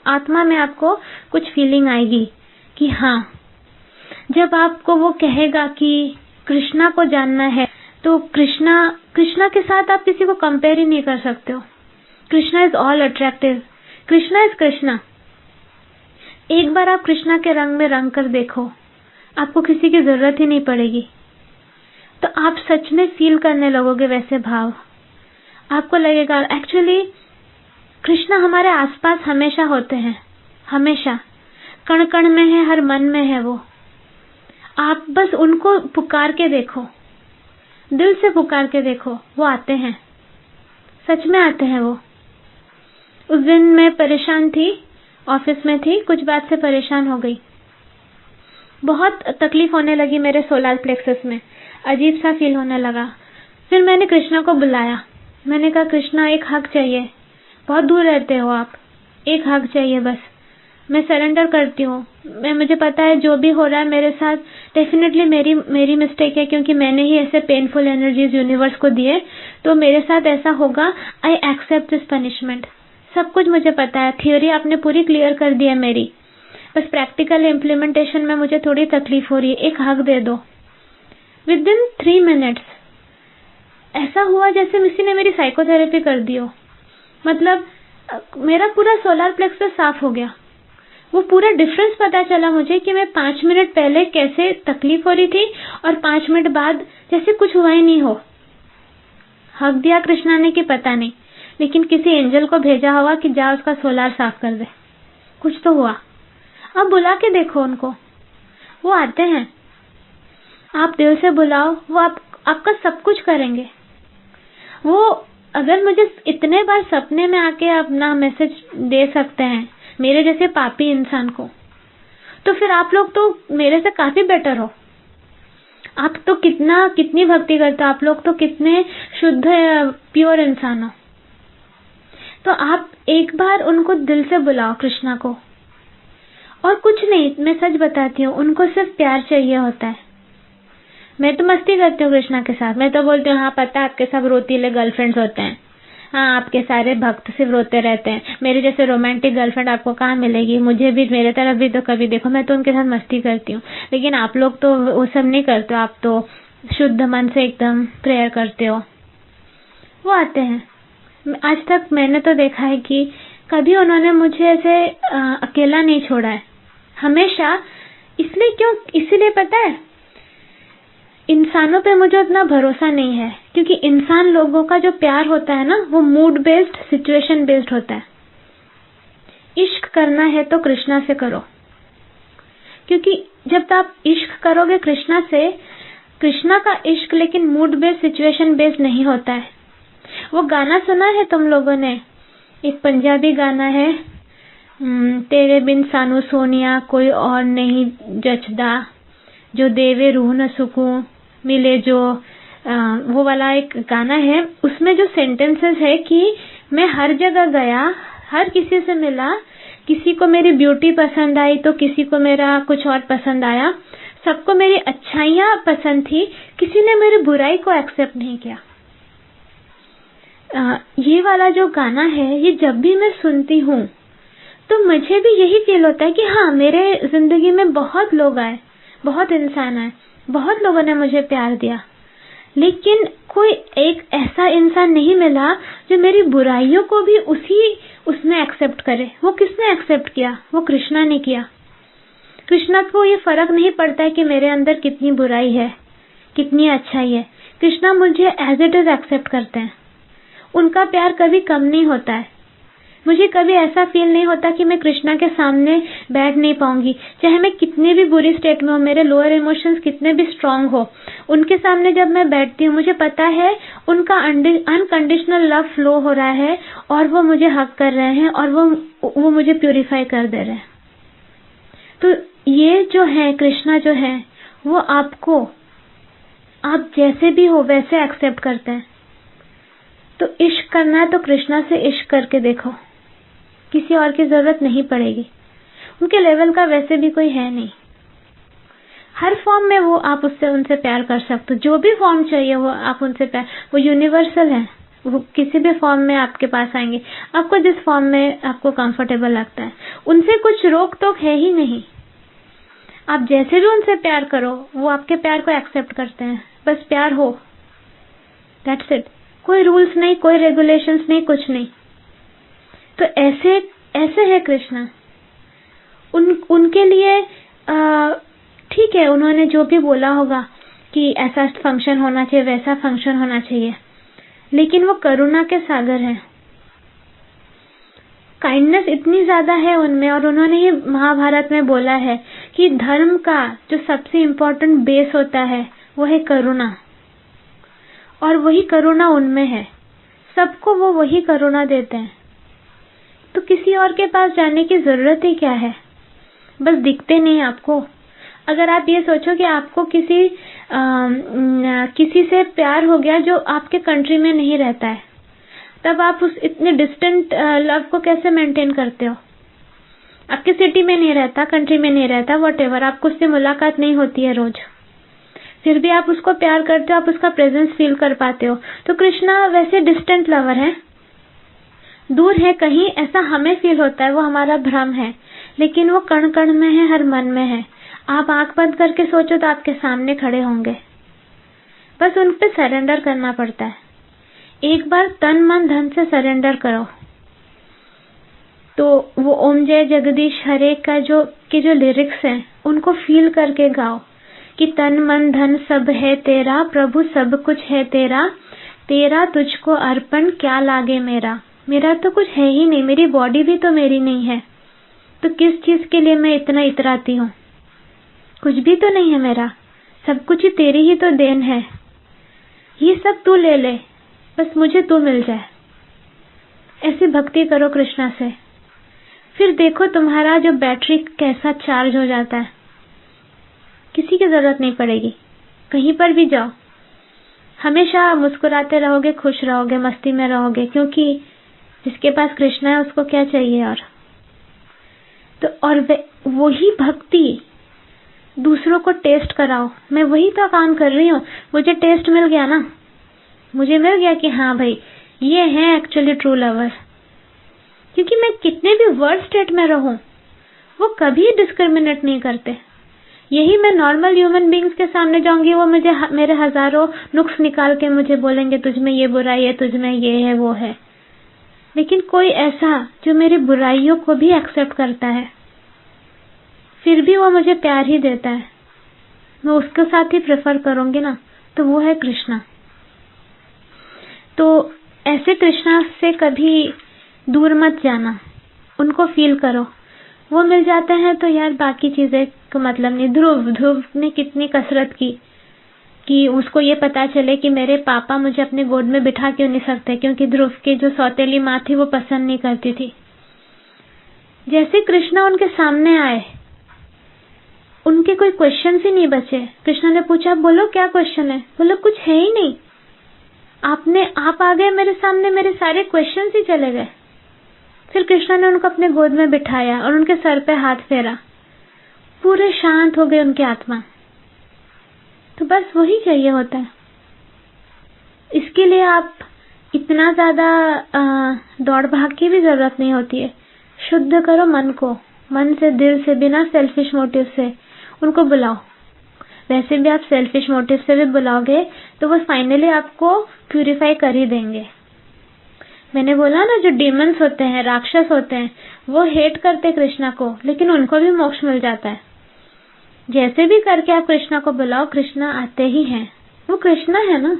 आत्मा में आपको कुछ फीलिंग आएगी कि हाँ। जब आपको वो कहेगा कि कृष्णा को जानना है, तो कृष्णा के साथ आप किसी को कंपेयर ही नहीं कर सकते हो। Krishna is all attractive, Krishna is Krishna. एक बार आप कृष्णा के रंग में रंग कर देखो, आपको किसी की जरूरत ही नहीं पड़ेगी, तो आप सच में फील करने लगोगे वैसे भाव। आपको लगेगा एक्चुअली कृष्णा हमारे आसपास हमेशा होते हैं, हमेशा कण कण में है, हर मन में है वो। आप बस उनको पुकार के देखो, दिल से पुकार के देखो, वो आते हैं, सच में आते हैं वो। उस दिन मैं परेशान थी, ऑफिस में थी, कुछ बात से परेशान हो गई, बहुत तकलीफ होने लगी मेरे सोलार प्लेक्सस में, अजीब सा फील होने लगा। फिर मैंने कृष्णा को बुलाया, मैंने कहा कृष्णा एक हग चाहिए, बहुत दूर रहते हो आप, एक हग चाहिए बस, मैं सरेंडर करती हूँ। मुझे पता है जो भी हो रहा है मेरे साथ डेफिनेटली मेरी मिस्टेक है, क्योंकि मैंने ही ऐसे पेनफुल एनर्जीज यूनिवर्स को दिए, तो मेरे साथ ऐसा होगा। I accept this punishment. सब कुछ मुझे पता है, थ्योरी आपने पूरी क्लियर कर दी है मेरी, बस प्रैक्टिकल इम्प्लीमेंटेशन में मुझे थोड़ी तकलीफ हो रही है, एक हग दे दो। विद इन 3 मिनट्स ऐसा हुआ जैसे किसी ने मेरी साइकोथेरेपी कर दी हो। मतलब मेरा पूरा सोलार प्लेक्सस साफ हो गया। वो पूरा डिफरेंस पता चला मुझे कि मैं 5 मिनट पहले कैसे तकलीफ हो रही थी और 5 मिनट बाद जैसे कुछ हुआ ही नहीं हो। हक दिया कृष्णा ने कि पता नहीं, लेकिन किसी एंजल को भेजा होगा कि जा उसका सोलार साफ कर दे, कुछ तो हुआ। अब बुला के देखो उनको, वो आते हैं। आप दिल से बुलाओ, वो आपका सब कुछ करेंगे। वो अगर मुझे इतने बार सपने में आके अपना मैसेज दे सकते हैं मेरे जैसे पापी इंसान को, तो फिर आप लोग तो मेरे से काफी बेटर हो। आप तो कितनी भक्ति करते हो, आप लोग तो कितने शुद्ध प्योर इंसान हो। तो आप एक बार उनको दिल से बुलाओ कृष्णा को, और कुछ नहीं, मैं सच बताती हूँ, उनको सिर्फ प्यार चाहिए होता है। मैं तो मस्ती करती हूँ कृष्णा के साथ, मैं तो बोलती हूँ हाँ पता है आपके सब रोतीले गर्लफ्रेंड्स होते हैं, हाँ आपके सारे भक्त सिर्फ रोते रहते हैं, मेरे जैसे रोमांटिक गर्लफ्रेंड आपको कहाँ मिलेगी, मुझे भी मेरे तरफ भी तो कभी देखो। मैं तो उनके साथ मस्ती करती हूँ, लेकिन आप लोग तो वो सब नहीं करते हो, आप तो शुद्ध मन से एकदम प्रेयर करते हो। वो आते हैं। आज तक मैंने तो देखा है कि कभी उन्होंने मुझे ऐसे अकेला नहीं छोड़ा है, हमेशा। इसीलिए पता है, इंसानों पे मुझे उतना भरोसा नहीं है, क्योंकि इंसान लोगों का जो प्यार होता है ना, वो मूड बेस्ड, सिचुएशन बेस्ड होता है। इश्क करना है तो कृष्णा से करो, क्योंकि जब आप इश्क करोगे कृष्णा से, कृष्णा का इश्क लेकिन मूड बेस्ड, सिचुएशन बेस्ड नहीं होता है। वो गाना सुना है तुम लोगों ने, एक पंजाबी गाना है, तेरे बिन सानू सोनिया कोई और नहीं जचदा, जो देवे रूह न सुकून मिले जो, वो वाला एक गाना है। उसमें जो सेंटेंसेस है कि मैं हर जगह गया, हर किसी से मिला, किसी को मेरी ब्यूटी पसंद आई तो किसी को मेरा कुछ और पसंद आया, सबको मेरी अच्छाइयाँ पसंद थी, किसी ने मेरी बुराई को एक्सेप्ट नहीं किया। ये वाला जो गाना है, ये जब भी मैं सुनती हूँ तो मुझे भी यही फील होता है कि हाँ, मेरे जिंदगी में बहुत लोग आए, बहुत इंसान आए, बहुत लोगों ने मुझे प्यार दिया, लेकिन कोई एक ऐसा इंसान नहीं मिला जो मेरी बुराइयों को भी उसने एक्सेप्ट करे। वो किसने एक्सेप्ट किया? वो कृष्णा ने किया। कृष्णा को ये फर्क नहीं पड़ता है कि मेरे अंदर कितनी बुराई है, कितनी अच्छाई है। कृष्णा मुझे एज इट इज एक्सेप्ट करते हैं। उनका प्यार कभी कम नहीं होता है। मुझे कभी ऐसा फील नहीं होता कि मैं कृष्णा के सामने बैठ नहीं पाऊंगी, चाहे मैं कितनी भी बुरी स्टेट में हो, मेरे लोअर इमोशंस कितने भी स्ट्रांग हो, उनके सामने जब मैं बैठती हूँ मुझे पता है उनका अनकंडीशनल लव फ्लो हो रहा है और वो मुझे हग कर रहे हैं और वो मुझे प्यूरिफाई कर दे रहे हैं। तो ये जो है कृष्णा जो है, वो आपको आप जैसे भी हो वैसे एक्सेप्ट करते हैं। तो इश्क करना है तो कृष्णा से इश्क करके देखो, किसी और की जरूरत नहीं पड़ेगी। उनके लेवल का वैसे भी कोई है नहीं। हर फॉर्म में वो आप उनसे प्यार कर सकते हो, जो भी फॉर्म चाहिए वो आप उनसे प्यार, वो यूनिवर्सल है, वो किसी भी फॉर्म में आपके पास आएंगे, आपको जिस फॉर्म में आपको कंफर्टेबल लगता है। उनसे कुछ रोक टोक है ही नहीं। आप जैसे भी उनसे प्यार करो वो आपके प्यार को एक्सेप्ट करते हैं। बस प्यार हो, दैट्स इट। कोई रूल्स नहीं, कोई रेगुलेशंस नहीं, कुछ नहीं। तो ऐसे है कृष्णा। उनके लिए ठीक है, उन्होंने जो भी बोला होगा कि ऐसा फंक्शन होना चाहिए, वैसा फंक्शन होना चाहिए, लेकिन वो करुणा के सागर हैं। काइंडनेस इतनी ज्यादा है उनमें, और उन्होंने ही महाभारत में बोला है कि धर्म का जो सबसे इम्पोर्टेंट बेस होता है वो है करुणा, और वही करुणा उनमें है। सबको वो वही करुणा देते हैं। तो किसी और के पास जाने की जरूरत ही क्या है? बस दिखते नहीं आपको। अगर आप ये सोचो कि आपको किसी से प्यार हो गया जो आपके कंट्री में नहीं रहता है, तब आप उस इतने डिस्टेंट लव को कैसे मेंटेन करते हो? आपके सिटी में नहीं रहता, कंट्री में नहीं रहता, व्हाटएवर, आपको उससे मुलाकात नहीं होती है रोज, फिर भी आप उसको प्यार करते हो, आप उसका प्रेजेंस फील कर पाते हो। तो कृष्णा वैसे डिस्टेंट लवर है, दूर है कहीं, ऐसा हमें फील होता है, वो हमारा भ्रम है, लेकिन वो कण कण में है, हर मन में है। आप आंख बंद करके सोचो तो आपके सामने खड़े होंगे। बस उन पे सरेंडर करना पड़ता है। एक बार तन मन धन से सरेंडर करो तो वो ओम जय जगदीश हरे का जो लिरिक्स हैं उनको फील करके गाओ कि तन मन धन सब है तेरा, प्रभु सब कुछ है तेरा, तेरा तुझको अर्पण क्या लागे मेरा। मेरा तो कुछ है ही नहीं, मेरी बॉडी भी तो मेरी नहीं है, तो किस चीज के लिए मैं इतना इतराती हूँ? कुछ भी तो नहीं है मेरा, सब कुछ ही तेरी ही तो देन है। ये सब तू ले ले, बस मुझे तू मिल जाए। ऐसी भक्ति करो कृष्णा से, फिर देखो तुम्हारा जो बैटरी कैसा चार्ज हो जाता है। किसी की जरूरत नहीं पड़ेगी, कहीं पर भी जाओ, हमेशा मुस्कुराते रहोगे, खुश रहोगे, मस्ती में रहोगे, क्योंकि जिसके पास कृष्णा है उसको क्या चाहिए। और वही भक्ति दूसरों को टेस्ट कराओ। मैं वही तो काम कर रही हूँ, मुझे टेस्ट मिल गया ना, मुझे मिल गया कि हाँ भाई ये है एक्चुअली ट्रू लवर। क्योंकि मैं कितने भी वर्ड स्टेट में रहूं, वो कभी डिस्क्रिमिनेट नहीं करते। यही मैं नॉर्मल ह्यूमन बीइंग्स के सामने जाऊंगी, वो मुझे मेरे हजारों नुक्स निकाल के मुझे बोलेंगे तुझमें ये बुराई है, तुझमें ये है वो है। लेकिन कोई ऐसा जो मेरी बुराइयों को भी एक्सेप्ट करता है, फिर भी वो मुझे प्यार ही देता है, मैं उसके साथ ही प्रेफर करूंगी ना, तो वो है कृष्णा। तो ऐसे कृष्णा से कभी दूर मत जाना, उनको फील करो। वो मिल जाते हैं तो यार बाकी चीजें को मतलब नहीं। ध्रुव ने कितनी कसरत की कि उसको ये पता चले कि मेरे पापा मुझे अपने गोद में बिठा क्यों नहीं सकते, क्योंकि ध्रुव की जो सौतेली माँ थी वो पसंद नहीं करती थी। जैसे कृष्णा उनके सामने आए, उनके कोई क्वेश्चन ही नहीं बचे। कृष्णा ने पूछा, बोलो क्या क्वेश्चन है? बोलो कुछ है ही नहीं, आप आ गए मेरे सामने, मेरे सारे क्वेश्चन ही चले गए। फिर कृष्णा ने उनको अपने गोद में बिठाया और उनके सर पे हाथ फेरा, पूरे शांत हो गए उनकी आत्मा। तो बस वही चाहिए होता है। इसके लिए आप इतना ज्यादा दौड़ भाग की भी जरूरत नहीं होती है। शुद्ध करो मन को, मन से, दिल से, बिना सेल्फिश मोटिव से उनको बुलाओ। वैसे भी आप सेल्फिश मोटिव से भी बुलाओगे तो वो फाइनली आपको प्यूरिफाई कर ही देंगे। मैंने बोला ना, जो डीमंस होते हैं, राक्षस होते हैं, वो हेट करते कृष्णा को, लेकिन उनको भी मोक्ष मिल जाता है। जैसे भी करके आप कृष्णा को बुलाओ, कृष्णा आते ही हैं। वो कृष्णा है ना,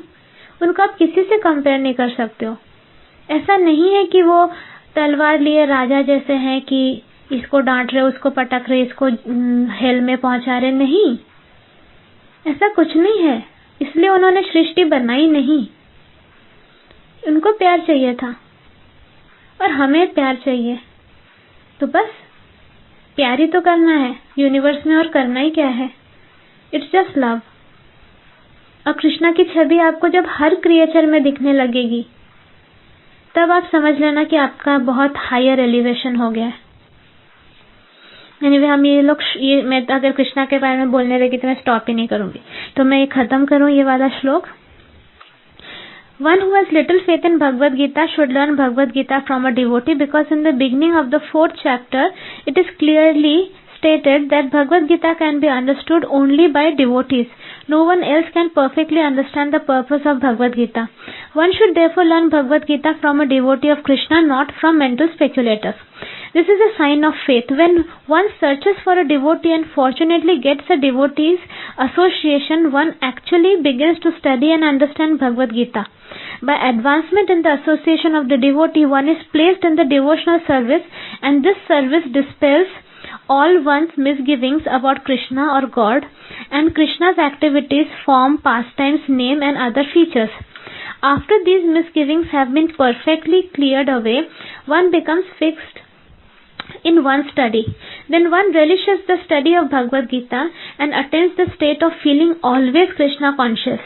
उनको आप किसी से कंपेयर नहीं कर सकते हो। ऐसा नहीं है कि वो तलवार लिए राजा जैसे हैं कि इसको डांट रहे, उसको पटक रहे, इसको हेल में पहुंचा रहे। नहीं, ऐसा कुछ नहीं है। इसलिए उन्होंने सृष्टि बनाई नहीं। उनको प्यार चाहिए था और हमें प्यार चाहिए। तो बस प्यार ही तो करना है यूनिवर्स में, और करना ही क्या है? It's just love. और कृष्णा की छवि आपको जब हर क्रिएचर में दिखने लगेगी, तब आप समझ लेना कि आपका बहुत हायर एलिवेशन हो गया है। एनीवे, हम मैं अगर कृष्णा के बारे में बोलने लगी तो मैं स्टॉप ही नहीं करूंगी। तो मैं ये खत्म करूं ये वाला श्लोक। One who has little faith in Bhagavad Gita should learn Bhagavad Gita from a devotee, because in the beginning of the 4th chapter it is clearly stated that Bhagavad Gita can be understood only by devotees. No one else can perfectly understand the purpose of Bhagavad Gita. One should therefore learn Bhagavad Gita from a devotee of Krishna, not from mental speculators. This is a sign of faith. When one searches for a devotee and fortunately gets a devotee's association, one actually begins to study and understand Bhagavad Gita. By advancement in the association of the devotee, one is placed in the devotional service, and this service dispels all one's misgivings about Krishna or God, and Krishna's activities, form, pastimes, name, and other features. After these misgivings have been perfectly cleared away, one becomes fixed in one study. Then one relishes the study of Bhagavad Gita and attains the state of feeling always Krishna conscious.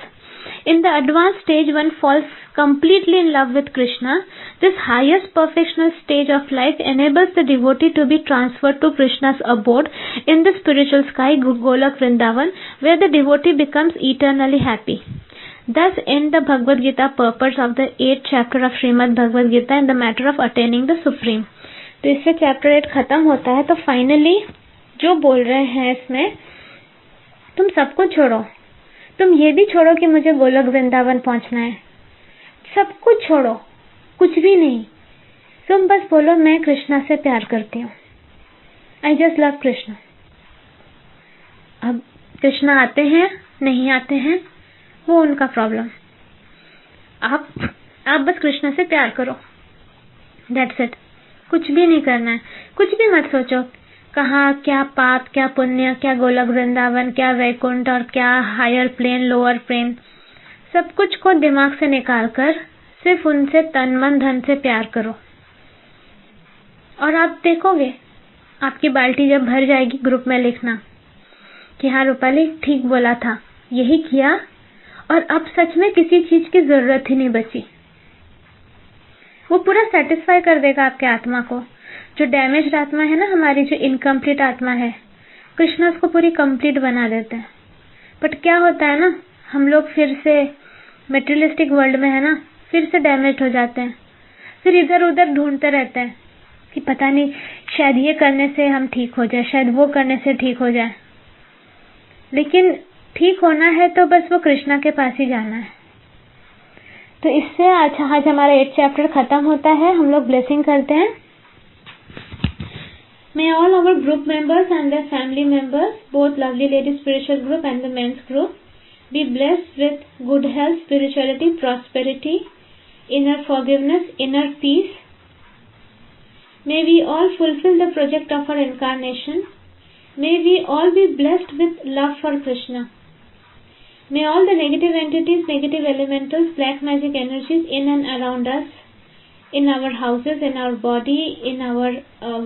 In the advanced stage, one falls completely in love with Krishna. This highest perfectional stage of life enables the devotee to be transferred to Krishna's abode in the spiritual sky, Golok Vrindavan, where the devotee becomes eternally happy. Thus end the Bhagavad Gita purpose of the 8th chapter of Srimad Bhagavad Gita in the matter of attaining the Supreme. तो इससे chapter 8 खत्म होता है। तो finally जो बोल रहे हैं इसमें, तुम सब कुछ छोड़ो, तुम ये भी छोड़ो कि मुझे गोलोक वृंदावन पहुंचना है, सब कुछ छोड़ो, कुछ भी नहीं, तुम बस बोलो मैं कृष्णा से प्यार करती हूँ, आई जस्ट लव कृष्णा। अब कृष्णा आते हैं नहीं आते हैं वो उनका प्रॉब्लम, आप बस कृष्णा से प्यार करो, दैट्स इट। कुछ भी नहीं करना है, कुछ भी मत सोचो कहाँ क्या पाप क्या पुण्य, क्या गोलोक वृंदावन, क्या वैकुंठ और क्या हायर प्लेन लोअर प्लेन, सब कुछ को दिमाग से निकाल कर सिर्फ उनसे तन मन धन से प्यार करो और आप देखोगे आपकी बाल्टी जब भर जाएगी। ग्रुप में लिखना कि हाँ रूपाली ठीक बोला था, यही किया और अब सच में किसी चीज की जरूरत ही नहीं बची। वो पूरा सेटिस्फाई कर देगा आपके आत्मा को। जो डैमेज्ड आत्मा है ना हमारी, जो इनकम्प्लीट आत्मा है, कृष्ण उसको पूरी कंप्लीट बना देते हैं। बट क्या होता है ना, हम लोग फिर से मेटेरियलिस्टिक वर्ल्ड में है ना, फिर से डैमेज हो जाते हैं, फिर इधर उधर ढूंढते रहते हैं कि पता नहीं शायद ये करने से हम ठीक हो जाए, शायद वो करने से ठीक हो जाए। लेकिन ठीक होना है तो बस वो कृष्णा के पास ही जाना है। तो इससे आज हमारा 8th चैप्टर खत्म होता है। हम लोग ब्लेसिंग करते हैं। May all our group members and their family members, both lovely ladies spiritual group and the men's group, be blessed with good health, spirituality, prosperity, inner forgiveness, inner peace. May we all fulfill the project of our incarnation. May we all be blessed with love for Krishna. May all the negative entities, negative elementals, black magic energies in and around us, in our houses, in our body, in our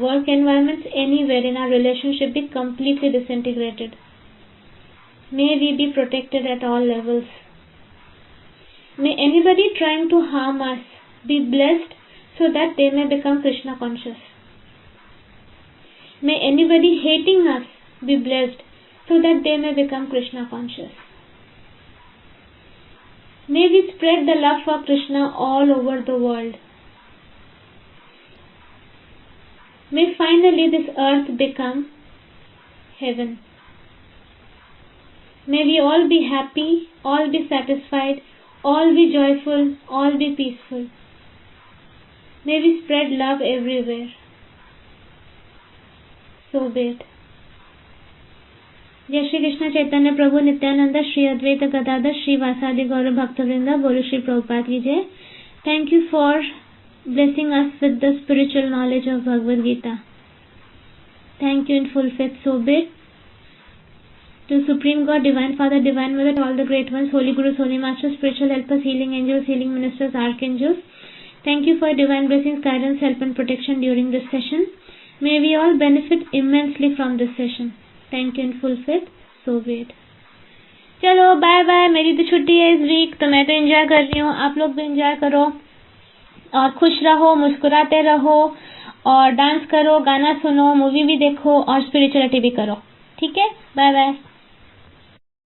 work environments, anywhere in our relationship be completely disintegrated. May we be protected at all levels. May anybody trying to harm us be blessed so that they may become Krishna conscious. May anybody hating us be blessed so that they may become Krishna conscious. May we spread the love for Krishna all over the world. May finally this earth become heaven. May we all be happy, all be satisfied, all be joyful, all be peaceful. May we spread love everywhere. So be it. जय श्री कृष्ण चैतन्य प्रभु नित्यानंद श्री अद्वैत गदाधर श्री वासादि गौर भक्तवृंदा। बोलो श्री प्रभुपाद की जय। Thank you for blessing us with the spiritual knowledge of Bhagavad Gita. Thank you in full faith, so be it. To Supreme God, Divine Father, Divine Mother, all the great ones, Holy Gurus, Holy Masters, spiritual helpers, healing angels, healing ministers, archangels, thank you for divine blessings, guidance, help and protection during this session. May we all benefit immensely from this session. Thank you in full faith, so be it. चलो bye bye. मेरी तो छुट्टी है इस week, तो मैं तो enjoy कर रही हूँ, आप लोग भी एंजॉय करो और खुश रहो, मुस्कुराते रहो और डांस करो, गाना सुनो, मूवी भी देखो और स्पिरिचुअलिटी भी करो। ठीक है, बाय बाय।